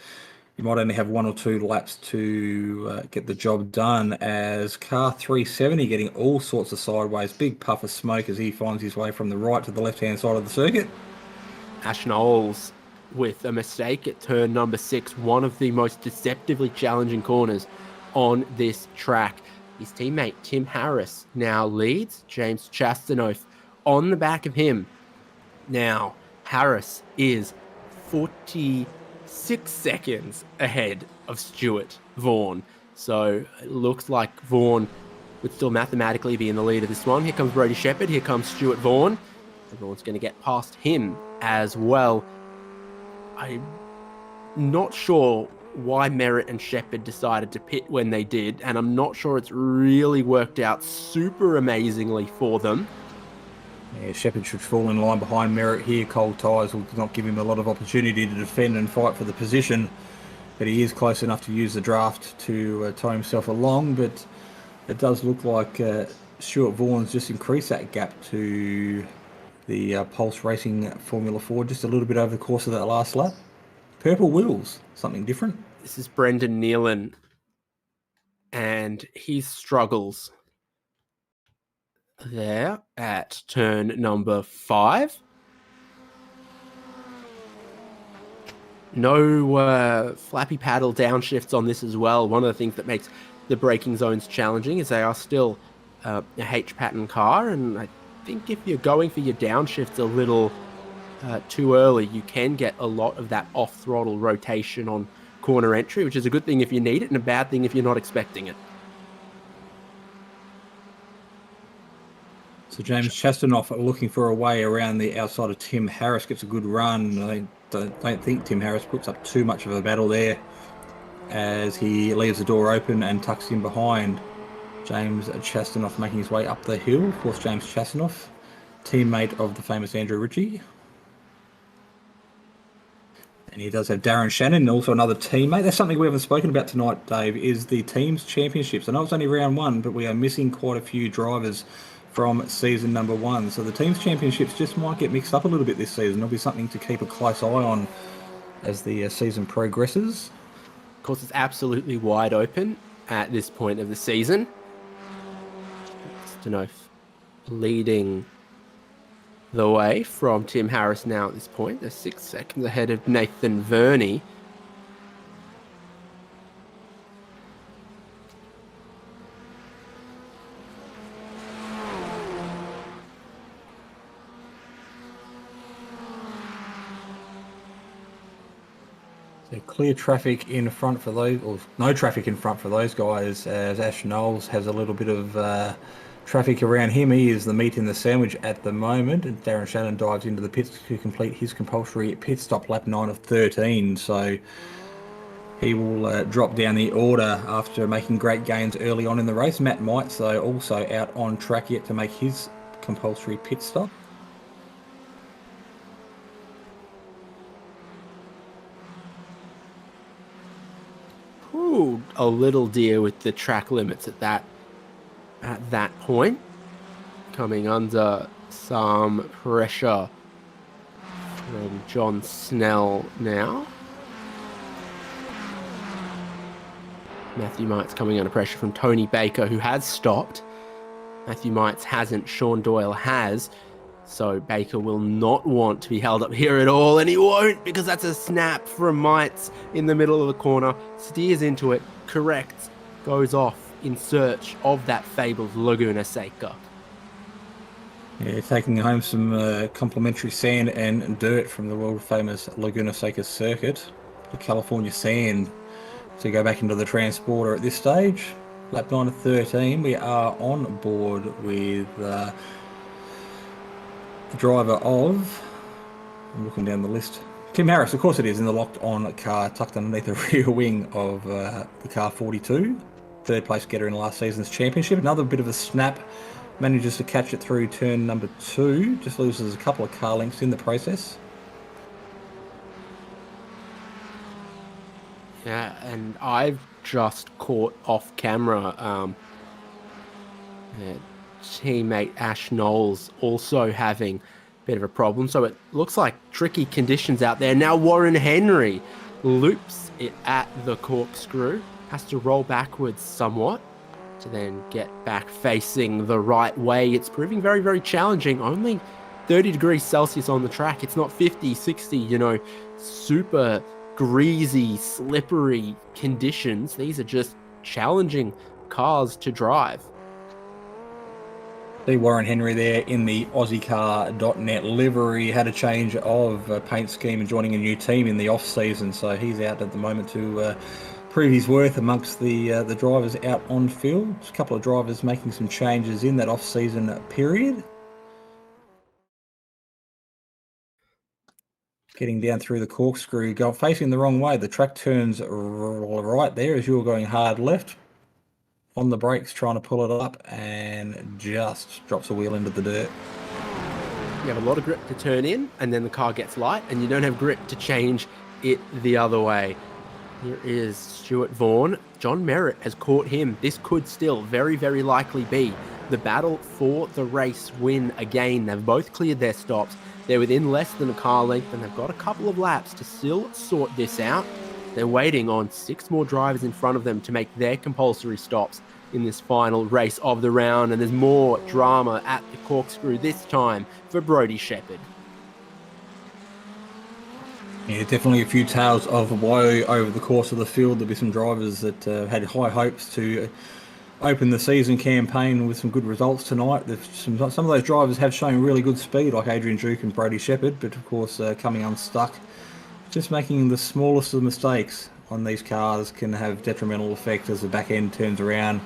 you might only have 1 or 2 laps to get the job done, as car 370 getting all sorts of sideways, big puff of smoke as he finds his way from the right to the left-hand side of the circuit. Ash Knowles with a mistake at turn number 6, one of the most deceptively challenging corners on this track. His teammate Tim Harris now leads, James Chastanoff on the back of him. Now, Harris is 46 seconds ahead of Stuart Vaughan. So it looks like Vaughan would still mathematically be in the lead of this one. Here comes Brody Shepherd, here comes Stuart Vaughan. Vaughan's going to get past him as well. I'm not sure why Merritt and Shepherd decided to pit when they did, and I'm not sure it's really worked out super amazingly for them. Yeah, Shepherd should fall in line behind Merritt here. Cold tyres will not give him a lot of opportunity to defend and fight for the position, but he is close enough to use the draft to tow himself along. But it does look like Stuart Vaughan's just increased that gap to the Pulse Racing Formula Ford just a little bit over the course of that last lap. Purple wheels, something different. This is Brendan Nealon and his struggles there at turn number 5. No flappy paddle downshifts on this as well. One of the things that makes the braking zones challenging is they are still a H-pattern car, and I think if you're going for your downshifts a little too early, you can get a lot of that off-throttle rotation on corner entry, which is a good thing if you need it and a bad thing if you're not expecting it. So James Chastanoff looking for a way around the outside of Tim Harris, gets a good run. I don't think Tim Harris puts up too much of a battle there as he leaves the door open and tucks in behind. James Chastanoff making his way up the hill. Of course, James Chastanoff, teammate of the famous Andrew Ritchie. And he does have Darren Shannon, also another teammate. That's something we haven't spoken about tonight, Dave, is the team's championships. I know it's only round 1, but we are missing quite a few drivers from season number 1. So the team's championships just might get mixed up a little bit this season. There'll be something to keep a close eye on as the season progresses. Of course, it's absolutely wide open at this point of the season. Chastanoff leading the way from Tim Harris now at this point. They're 6 seconds ahead of Nathan Verney. So clear traffic in front for those, or no traffic in front for those guys, as Ash Knowles has a little bit of traffic around him. He is the meat in the sandwich at the moment, and Darren Shannon dives into the pits to complete his compulsory pit stop, lap 9 of 13. So he will drop down the order after making great gains early on in the race. Matt Mites, though, also out on track yet to make his compulsory pit stop. Ooh, a little dear with the track limits at that point. Coming under some pressure from John Snell now. Matthew Mites coming under pressure from Tony Baker, who has stopped. Matthew Mites hasn't, Sean Doyle has. So Baker will not want to be held up here at all, and he won't, because that's a snap from Mites in the middle of the corner. Steers into it, corrects, goes off in search of that fabled Laguna Seca. Yeah, taking home some complimentary sand and dirt from the world famous Laguna Seca circuit. The California sand to go back into the transporter at this stage. Lap 9 of 13, we are on board with the driver of, I'm looking down the list, Tim Harris, of course it is, in the locked-on car tucked underneath the rear wing of the car 42. Third place getter in last season's championship. Another bit of a snap. Manages to catch it through turn number 2. Just loses a couple of car lengths in the process. Yeah, and I've just caught off camera teammate Ash Knowles also having a bit of a problem. So it looks like tricky conditions out there. Now Warren Henry loops it at the corkscrew, has to roll backwards somewhat to then get back facing the right way. It's proving very, very challenging. Only 30 degrees Celsius on the track. It's not 50, 60, super greasy, slippery conditions. These are just challenging cars to drive. See Warren Henry there in the Ozicar.net livery. Had a change of paint scheme and joining a new team in the off-season, so he's out at the moment to prove his worth amongst the drivers out on field. Just a couple of drivers making some changes in that off-season period. Getting down through the corkscrew, facing the wrong way. The track turns right there as you're going hard left. On the brakes, trying to pull it up, and just drops a wheel into the dirt. You have a lot of grip to turn in, and then the car gets light, and you don't have grip to change it the other way. Here is Stuart Vaughan. John Merritt has caught him. This could still very, very likely be the battle for the race win again. They've both cleared their stops. They're within less than a car length, and they've got a couple of laps to still sort this out. They're waiting on 6 more drivers in front of them to make their compulsory stops in this final race of the round, and there's more drama at the corkscrew this time for Brodie Shepherd. Yeah, definitely a few tales of woe over the course of the field. There'll be some drivers that had high hopes to open the season campaign with some good results tonight. Some of those drivers have shown really good speed, like Adrian Duke and Brodie Shepherd, but of course coming unstuck. Just making the smallest of mistakes on these cars can have detrimental effect as the back end turns around,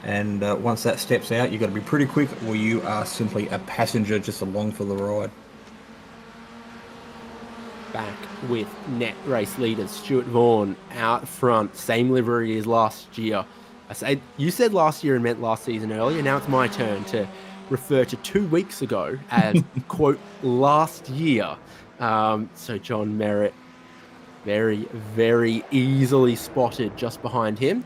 and once that steps out, you've got to be pretty quick, or you are simply a passenger just along for the ride. Back with net race leaders Stuart Vaughan out front, same livery as last year. You said last year and meant last season earlier. Now it's my turn to refer to 2 weeks ago as quote last year. So John Merritt very, very easily spotted just behind him.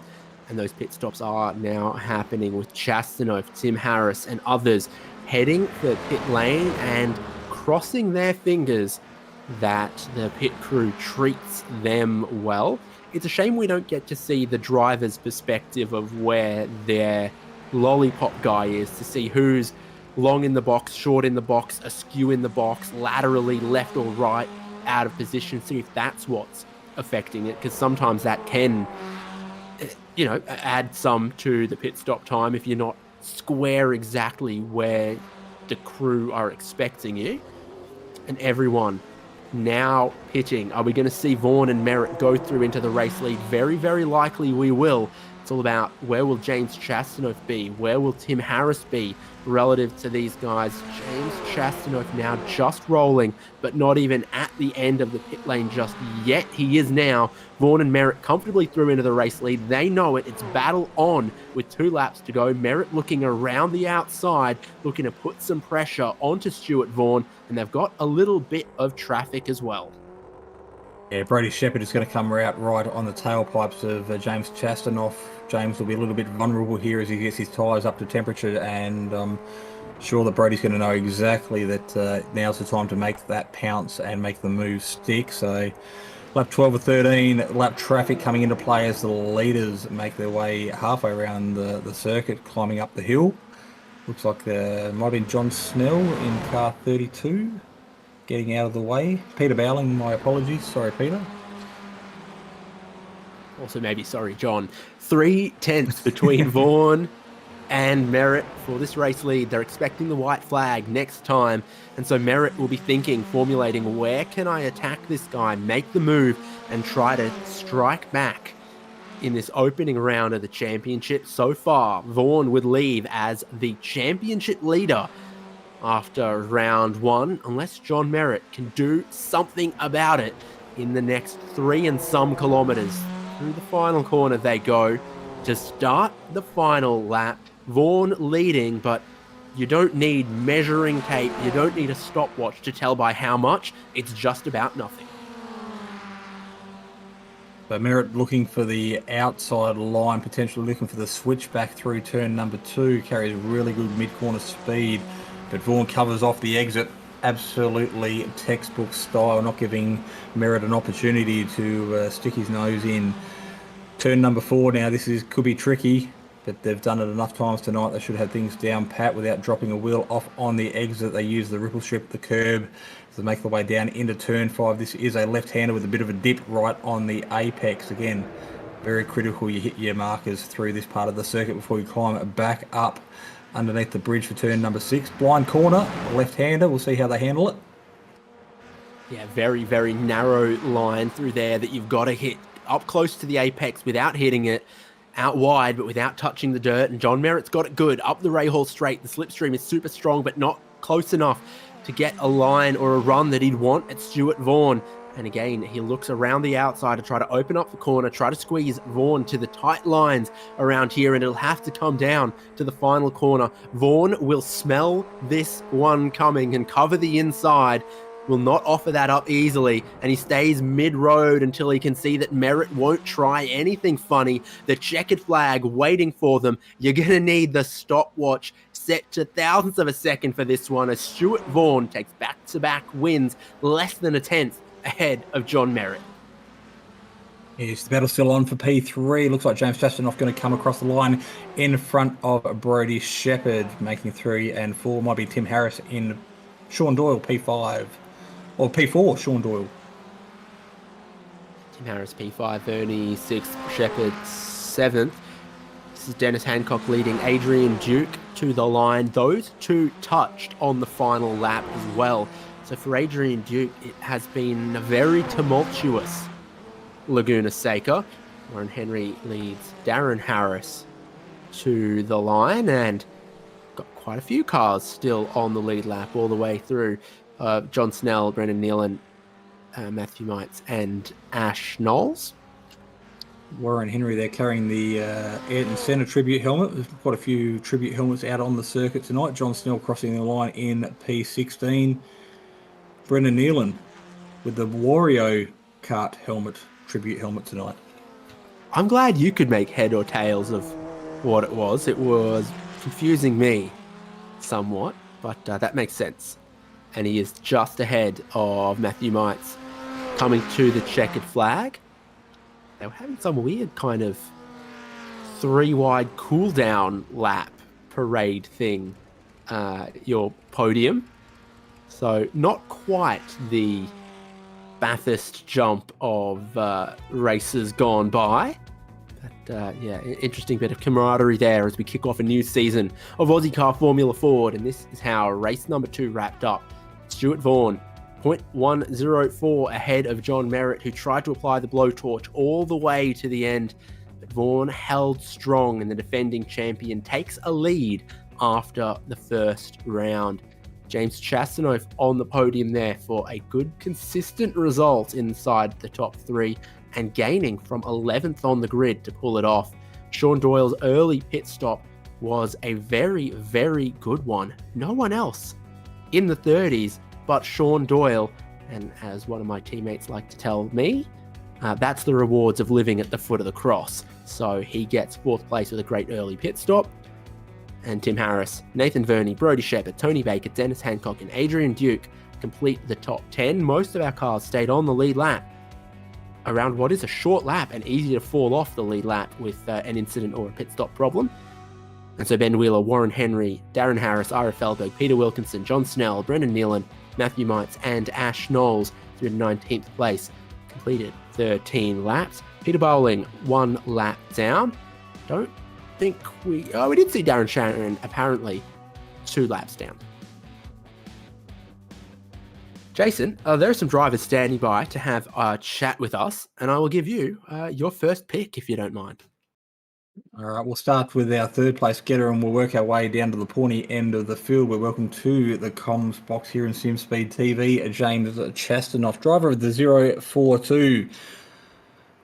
And those pit stops are now happening with Chastanov, Tim Harris, and others heading for the pit lane and crossing their fingers that the pit crew treats them well. It's a shame we don't get to see the driver's perspective of where their lollipop guy is, to see who's long in the box, short in the box, askew in the box, laterally left or right, out of position, see if that's what's affecting it, because sometimes that can, add some to the pit stop time if you're not square exactly where the crew are expecting you. And everyone now pitting. Are we going to see Vaughan and Merritt go through into the race lead? Very, very likely we will. It's all about where will James Chastanov be? Where will Tim Harris be relative to these guys? James Chastanov now just rolling, but not even at the end of the pit lane just yet. He is now. Vaughan and Merritt comfortably through into the race lead. They know it. It's battle on with 2 laps to go. Merritt looking around the outside, looking to put some pressure onto Stuart Vaughan, and they've got a little bit of traffic as well. Yeah, Brodie Shepherd is going to come out right on the tailpipes of James Chastanov. James will be a little bit vulnerable here as he gets his tyres up to temperature, and I'm sure that Brodie's going to know exactly that now's the time to make that pounce and make the move stick. So lap 12 of 13, lap traffic coming into play as the leaders make their way halfway around the circuit, climbing up the hill. Looks like there might have been John Snell in car 32. Getting out of the way. Peter Bowling, my apologies. Sorry, Peter. Also maybe, sorry, John. 3 tenths between Vaughan and Merritt for this race lead. They're expecting the white flag next time. And so Merritt will be thinking, formulating, where can I attack this guy, make the move, and try to strike back in this opening round of the championship. So far, Vaughan would leave as the championship leader after round one, unless John Merritt can do something about it in the next 3 and some kilometers. Through the final corner they go to start the final lap. Vaughan leading, but you don't need measuring tape, you don't need a stopwatch to tell by how much. It's just about nothing. But Merritt looking for the outside line, potentially looking for the switchback through turn number 2, carries really good mid-corner speed, but Vaughan covers off the exit. Absolutely textbook style, not giving Merritt an opportunity to stick his nose in. Turn number 4 now, could be tricky, but they've done it enough times tonight. They should have things down pat without dropping a wheel off on the exit. They use the ripple strip, the curb, to make their way down into turn 5. This is a left-hander with a bit of a dip right on the apex. Again, very critical you hit your markers through this part of the circuit before you climb it back up underneath the bridge for turn number 6. Blind corner, left-hander. We'll see how they handle it. Yeah, very, very narrow line through there that you've got to hit up close to the apex without hitting it, out wide but without touching the dirt. And John Merritt's got it good. Up the Rahal straight, the slipstream is super strong but not close enough to get a line or a run that he'd want at Stuart Vaughan. And again, he looks around the outside to try to open up the corner, try to squeeze Vaughan to the tight lines around here, and it'll have to come down to the final corner. Vaughan will smell this one coming and cover the inside, will not offer that up easily, and he stays mid-road until he can see that Merritt won't try anything funny. The checkered flag waiting for them. You're going to need the stopwatch set to thousandths of a second for this one, as Stuart Vaughan takes back-to-back wins, less than a tenth ahead of John Merritt. Yes, the battle's still on for P3. Looks like James Chastanoff going to come across the line in front of Brody Shepherd, making 3 and 4. Might be Tim Harris in Sean Doyle, P5. Or P4, Sean Doyle. Tim Harris, P5, Ernie, 6th, Shepherd, 7th. This is Dennis Hancock leading Adrian Duke to the line. Those two touched on the final lap as well. So for Adrian Duke, it has been a very tumultuous Laguna Seca. Warren Henry leads Darren Harris to the line, and got quite a few cars still on the lead lap all the way through. John Snell, Brendan Nealon, Matthew Mites, and Ash Knowles. Warren Henry there carrying the Ayrton Senna tribute helmet. There's quite a few tribute helmets out on the circuit tonight. John Snell crossing the line in P16. Brendan Nealon with the Wario Kart helmet, tribute helmet tonight. I'm glad you could make head or tails of what it was. It was confusing me somewhat, but that makes sense. And he is just ahead of Matthew Mites coming to the checkered flag. They were having some weird kind of 3-wide cool-down lap parade thing, your podium. So not quite the Bathurst jump of races gone by. But yeah, interesting bit of camaraderie there as we kick off a new season of Ozicar Formula Ford. And this is how race number 2 wrapped up. Stuart Vaughan, 0.104 ahead of John Merritt, who tried to apply the blowtorch all the way to the end. But Vaughan held strong, and the defending champion takes a lead after the first round. James Chastanoff on the podium there for a good, consistent result inside the top 3 and gaining from 11th on the grid to pull it off. Sean Doyle's early pit stop was a very, very good one. No one else in the 30s but Sean Doyle, and as one of my teammates like to tell me, that's the rewards of living at the foot of the cross. So he gets 4th place with a great early pit stop. And Tim Harris, Nathan Verney, Brody Shepherd, Tony Baker, Dennis Hancock, and Adrian Duke complete the top 10. Most of our cars stayed on the lead lap around what is a short lap and easy to fall off the lead lap with an incident or a pit stop problem. And so Ben Wheeler, Warren Henry, Darren Harris, Ira Feldberg, Peter Wilkinson, John Snell, Brendan Nealon, Matthew Mites, and Ash Knowles through 19th place completed 13 laps. Peter Bowling 1 lap down. Don't think we did see Darren Shannon apparently 2 laps down. Jason, there are some drivers standing by to have a chat with us, and I will give you your first pick if you don't mind. All right, we'll start with our third place getter and we'll work our way down to the pointy end of the field. We're welcome to the comms box here in Simspeed TV, James Chastanoff, driver of the 042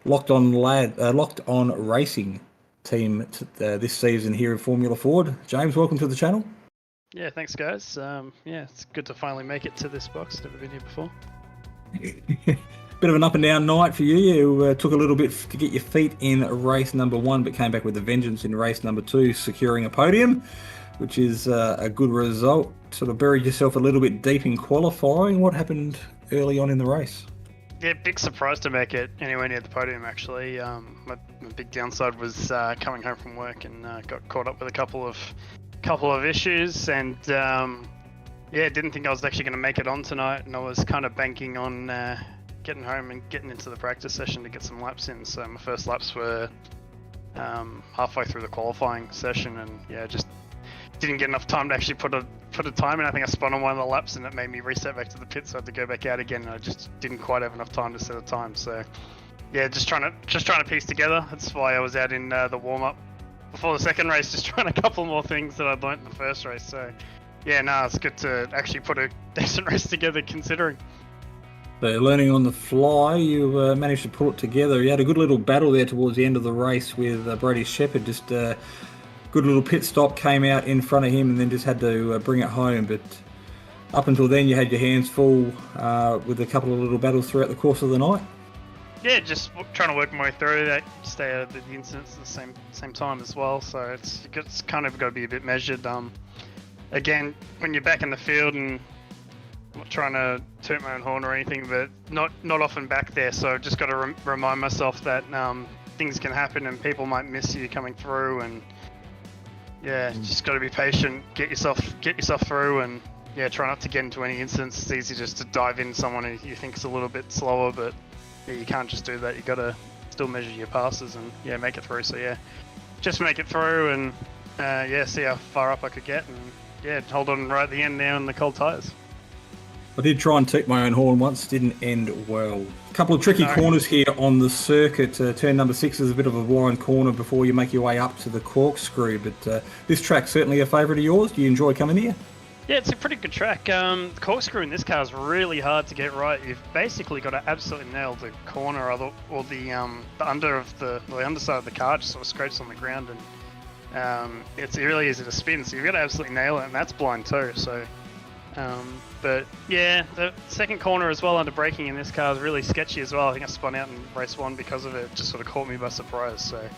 Locked On Racing team this season here in Formula Ford. James, welcome to the channel. Yeah, thanks guys. It's good to finally make it to this box. Never been here before. Bit of an up and down night for you. You took a little bit to get your feet in race number 1, but came back with a vengeance in race number 2, securing a podium, which is a good result. Sort of buried yourself a little bit deep in qualifying. What happened early on in the race? Yeah, big surprise to make it anywhere near the podium actually. My big downside was coming home from work and got caught up with a couple of issues, and didn't think I was actually going to make it on tonight, and I was kind of banking on getting home and getting into the practice session to get some laps in. So my first laps were halfway through the qualifying session, and just didn't get enough time to actually put a time in. I think I spun on one of the laps and it made me reset back to the pit, so I had to go back out again, and I just didn't quite have enough time to set a time. So yeah, just trying to piece together. That's why I was out in the warm-up before the second race, just trying a couple more things that I'd learnt in the first race. So yeah, it's good to actually put a decent race together considering. So learning on the fly, you managed to pull it together. You had a good little battle there towards the end of the race with Brady Shepherd. Just good little pit stop, came out in front of him and then just had to bring it home. But up until then, you had your hands full with a couple of little battles throughout the course of the night. Yeah, just trying to work my way through that, stay out of the incidents at the same time as well. So it's kind of got to be a bit measured. Again, when you're back in the field, and I'm not trying to toot my own horn or anything, but not often back there. So I've just got to remind myself that things can happen and people might miss you coming through, and just got to be patient, get yourself through, and try not to get into any incidents. It's easy just to dive in someone who you think is a little bit slower, but you can't just do that. You got to still measure your passes and make it through. So just make it through and see how far up I could get, and hold on right at the end now in the cold tires. I did try and toot my own horn once, didn't end well. A couple of tricky corners here on the circuit. Turn number 6 is a bit of a blind corner before you make your way up to the corkscrew, but this track's certainly a favourite of yours. Do you enjoy coming here? Yeah, it's a pretty good track. The corkscrew in this car is really hard to get right. You've basically got to absolutely nail the corner or the underside of the car just sort of scrapes on the ground, and it's really easy to spin. So you've got to absolutely nail it, and that's blind too. So, but yeah, the second corner as well under braking in this car is really sketchy as well. I think I spun out in race 1 because of it. It just sort of caught me by surprise. So.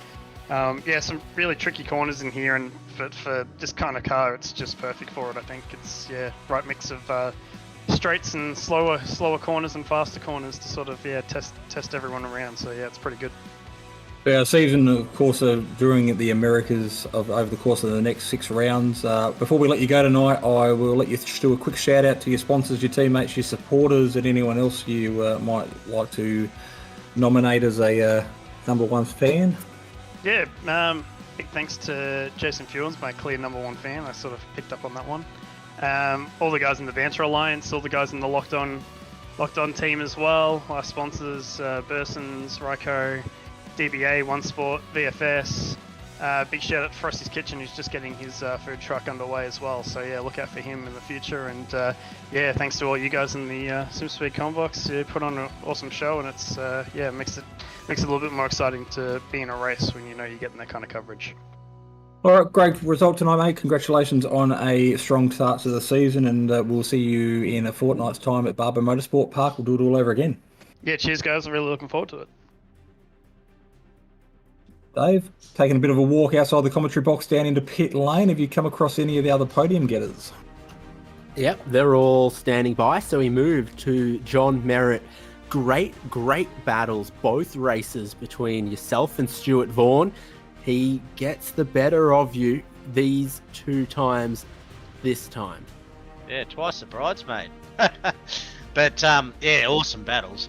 Some really tricky corners in here, and for this kind of car, it's just perfect for it. I think it's right mix of straights and slower corners and faster corners to sort of test everyone around. So it's pretty good. Our season, of course, during the Americas over the course of the next 6 rounds. Before we let you go tonight, I will let you do a quick shout out to your sponsors, your teammates, your supporters, and anyone else you might like to nominate as a number 1 fan. Yeah, big thanks to Jason Fuels, my clear number 1 fan. I sort of picked up on that one. All the guys in the Banter Alliance, all the guys in the Locked On team as well. Our sponsors, Bursons, Ryko, DBA, One Sport, VFS. Big shout out to Frosty's Kitchen, who's just getting his food truck underway as well. So look out for him in the future. And thanks to all you guys in the Simspeed Combox. You put on an awesome show, and it's makes it a little bit more exciting to be in a race when you're getting that kind of coverage. All right, great result tonight, mate. Congratulations on a strong start to the season, and we'll see you in a fortnight's time at Barber Motorsport Park. We'll do it all over again. Yeah, cheers, guys. I'm really looking forward to it. Dave, taking a bit of a walk outside the commentary box down into pit lane. Have you come across any of the other podium getters? Yep, they're all standing by. So we move to John Merritt. Great battles, both races between yourself and Stuart Vaughan. He gets the better of you these 2 times this time. Yeah, twice the bridesmaid. But awesome battles.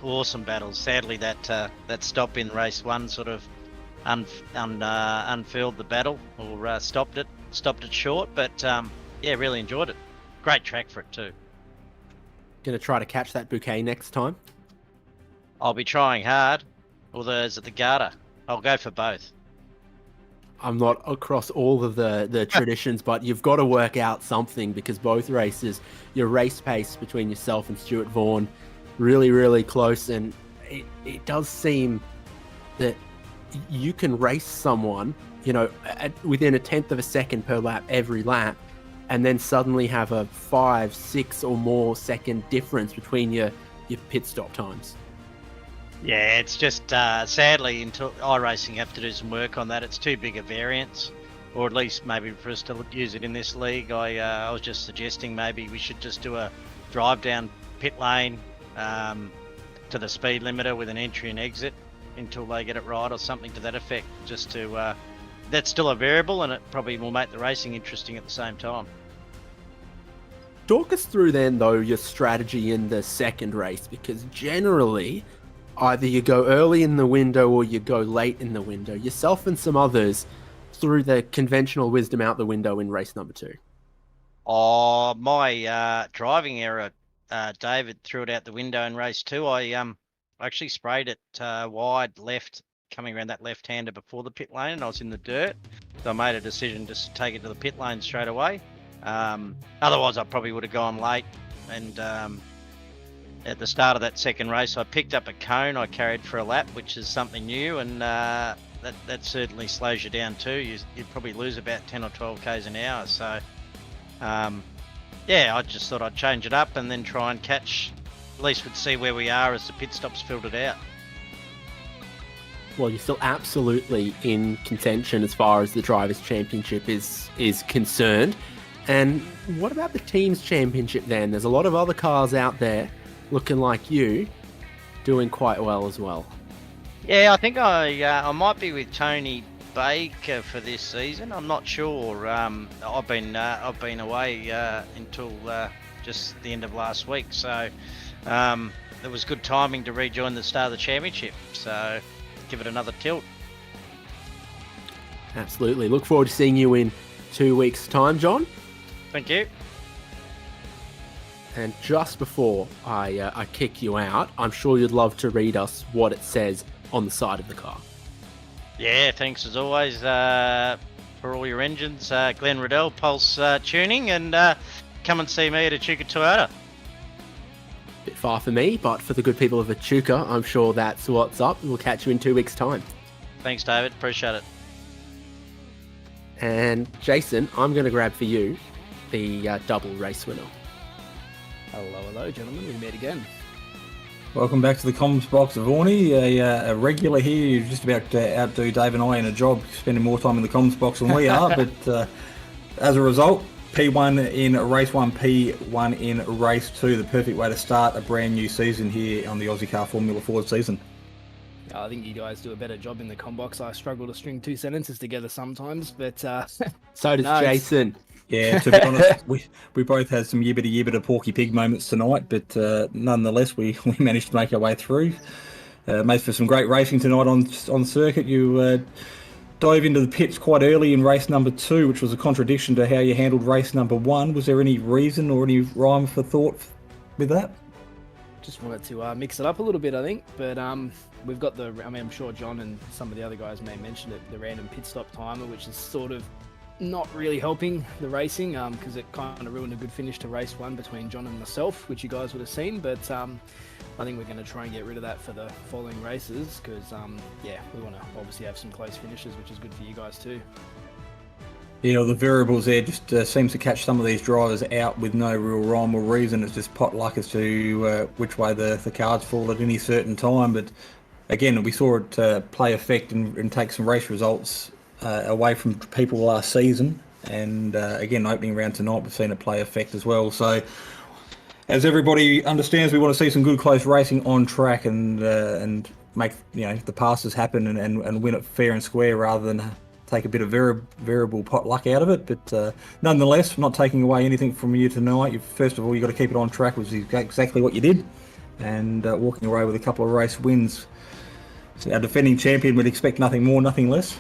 Sadly, that stop in race 1 sort of unfurled the battle or stopped it short. But yeah, really enjoyed it. Great track for it too. Gonna try to catch that bouquet next time. I'll be trying hard. Although is it the Garter? I'll go for both. I'm not across all of the traditions, but you've got to work out something because both races, your race pace between yourself and Stuart Vaughan, really, really close. And it does seem that you can race someone, within 1/10 of a second per lap every lap, and then suddenly have a 5, 6 or more second difference between your pit stop times. Yeah, it's just sadly until iRacing have to do some work on that. It's too big a variance, or at least maybe for us to use it in this league. I was just suggesting maybe we should just do a drive down pit lane to the speed limiter with an entry and exit until they get it right, or something to that effect. Just to that's still a variable, and it probably will make the racing interesting at the same time. Talk us through then, though, your strategy in the second race, because generally, either you go early in the window or you go late in the window. Yourself and some others threw the conventional wisdom out the window in race number 2. Oh, my driving error, David, threw it out the window in race 2. I actually sprayed it wide left, coming around that left-hander before the pit lane, and I was in the dirt. So I made a decision just to take it to the pit lane straight away. Otherwise, I probably would have gone late. And at the start of that second race, I picked up a cone I carried for a lap, which is something new, and that certainly slows you down too. You'd probably lose about 10 or 12 k's an hour. So, yeah, I just thought I'd change it up and then try and catch. At least we'd see where we are as the pit stops filtered out. Well, you're still absolutely in contention as far as the Drivers' Championship is concerned. And what about the Teams' Championship then? There's a lot of other cars out there looking like you, doing quite well as well. Yeah, I think I might be with Tony Baker for this season. I'm not sure. I've been away until just the end of last week, so it was good timing to rejoin the start of the championship. So give it another tilt. Absolutely. Look forward to seeing you in 2 weeks' time, John. Thank you. And just before I kick you out, I'm sure you'd love to read us what it says on the side of the car. Yeah, thanks as always for all your engines. Glenn Riddell, Pulse Tuning, and come and see me at Echuca Toyota. Bit far for me, but for the good people of Echuca, I'm sure that's what's up. We'll catch you in 2 weeks' time. Thanks, David. Appreciate it. And Jason, I'm going to grab for you the double race winner. Hello, gentlemen. We meet again. Welcome back to the comms box of Orny, a regular here. You're just about to outdo Dave and I in a job, spending more time in the comms box than we are. But as a result, P1 in race 1, P1 in race 2. The perfect way to start a brand new season here on the Ozicar Formula Ford season. I think you guys do a better job in the comm box. I struggle to string 2 sentences together sometimes, but so does Jason. Yeah, to be honest, we both had some yibbity porky pig moments tonight, but nonetheless, we managed to make our way through. Made for some great racing tonight on circuit. You dove into the pits quite early in race number 2, which was a contradiction to how you handled race number 1. Was there any reason or any rhyme for thought with that? Just wanted to mix it up a little bit, I think. But we've got I'm sure John and some of the other guys may mention it, the random pit stop timer, which is sort of not really helping the racing because it kind of ruined a good finish to race 1 between John and myself, which you guys would have seen. But I think we're going to try and get rid of that for the following races because, yeah, we want to obviously have some close finishes, which is good for you guys too. Yeah, the variables there just seems to catch some of these drivers out with no real rhyme or reason. It's just pot luck as to which way the cards fall at any certain time. But again, we saw it play effect and take some race results away from people last season. And again, opening round tonight, we've seen it play effect as well. So as everybody understands, we want to see some good close racing on track and make the passes happen and win it fair and square rather than take a bit of variable pot luck out of it. But nonetheless, not taking away anything from you tonight. First of all, you've got to keep it on track, which is exactly what you did, and walking away with a couple of race wins. So our defending champion would expect nothing more, nothing less.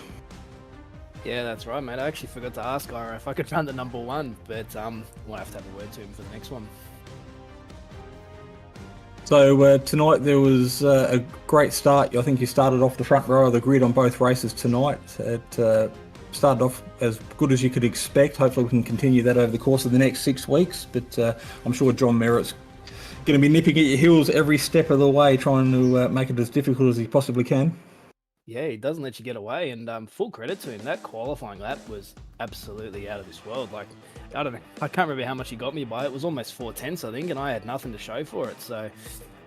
Yeah, that's right, mate. I actually forgot to ask Ira if I could run the number 1, but we'll have to have a word to him for the next one. So tonight there was a great start. I think you started off the front row of the grid on both races tonight. It started off as good as you could expect. Hopefully we can continue that over the course of the next 6 weeks. But I'm sure John Merritt's going to be nipping at your heels every step of the way, trying to make it as difficult as he possibly can. Yeah, he doesn't let you get away, and full credit to him. That qualifying lap was absolutely out of this world. Like, I don't know, I can't remember how much he got me by. It was almost 4/10, I think, and I had nothing to show for it. So,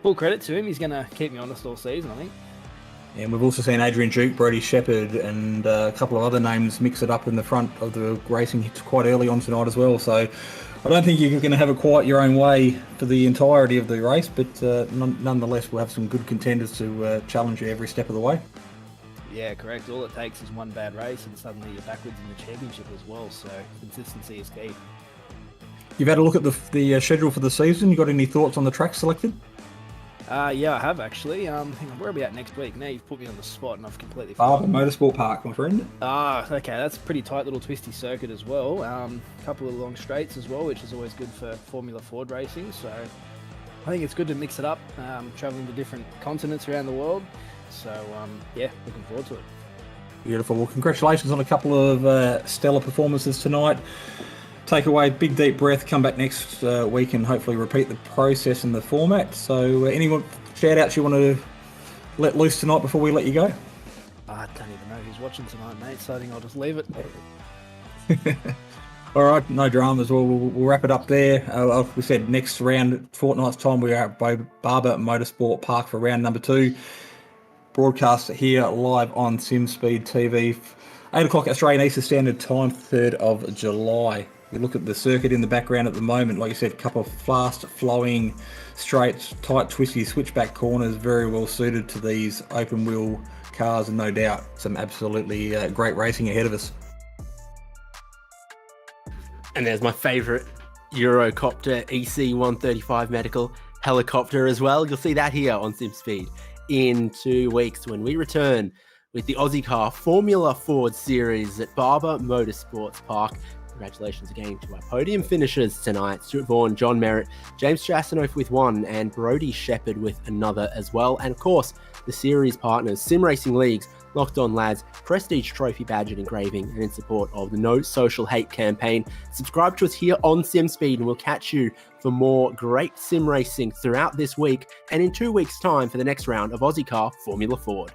full credit to him. He's going to keep me honest all season, I think. Yeah, and we've also seen Adrian Duke, Brody Shepherd, and a couple of other names mix it up in the front of the racing quite early on tonight as well. So, I don't think you're going to have it quite your own way for the entirety of the race, but nonetheless, we'll have some good contenders to challenge you every step of the way. Yeah, correct. All it takes is one bad race and suddenly you're backwards in the championship as well. So consistency is key. You've had a look at the schedule for the season. You got any thoughts on the track selected? Yeah, I have actually. Hang on, where are we at next week? Now you've put me on the spot and I've completely Barber forgotten. Motorsport Park, my friend. Okay, that's a pretty tight little twisty circuit as well. Couple of long straights as well, which is always good for Formula Ford racing. So I think it's good to mix it up, traveling to different continents around the world. So, yeah, looking forward to it. Beautiful. Well, congratulations on a couple of stellar performances tonight. Take away, big deep breath, come back next week and hopefully repeat the process and the format. So, any more shout-outs you want to let loose tonight before we let you go? I don't even know who's watching tonight, mate, so I think I'll just leave it. All right, no dramas. We'll wrap it up there. Like we said, next round, fortnight's time, we are at Barber Motorsport Park for round number 2. Broadcast here live on Simspeed TV, 8 o'clock Australian Eastern Standard Time, 3rd of July. We look at the circuit in the background at the moment. Like you said, a couple of fast flowing straights, tight twisty switchback corners, very well suited to these open wheel cars, and no doubt some absolutely great racing ahead of us. And there's my favourite Eurocopter EC135 medical helicopter as well. You'll see that here on SimSpeed in 2 weeks when we return with the Ozicar Formula Ford Series at Barber Motorsports Park. Congratulations again to our podium finishers tonight. Stuart Vaughan, John Merritt, James Chasanoff with 1, and Brody Shepherd with another as well. And of course, the series partners, Sim Racing Leagues, Locked On Lads, Prestige Trophy Badge and Engraving, and in support of the No Social Hate campaign. Subscribe to us here on SimSpeed and we'll catch you for more great sim racing throughout this week and in 2 weeks' time for the next round of Ozicar Formula Ford.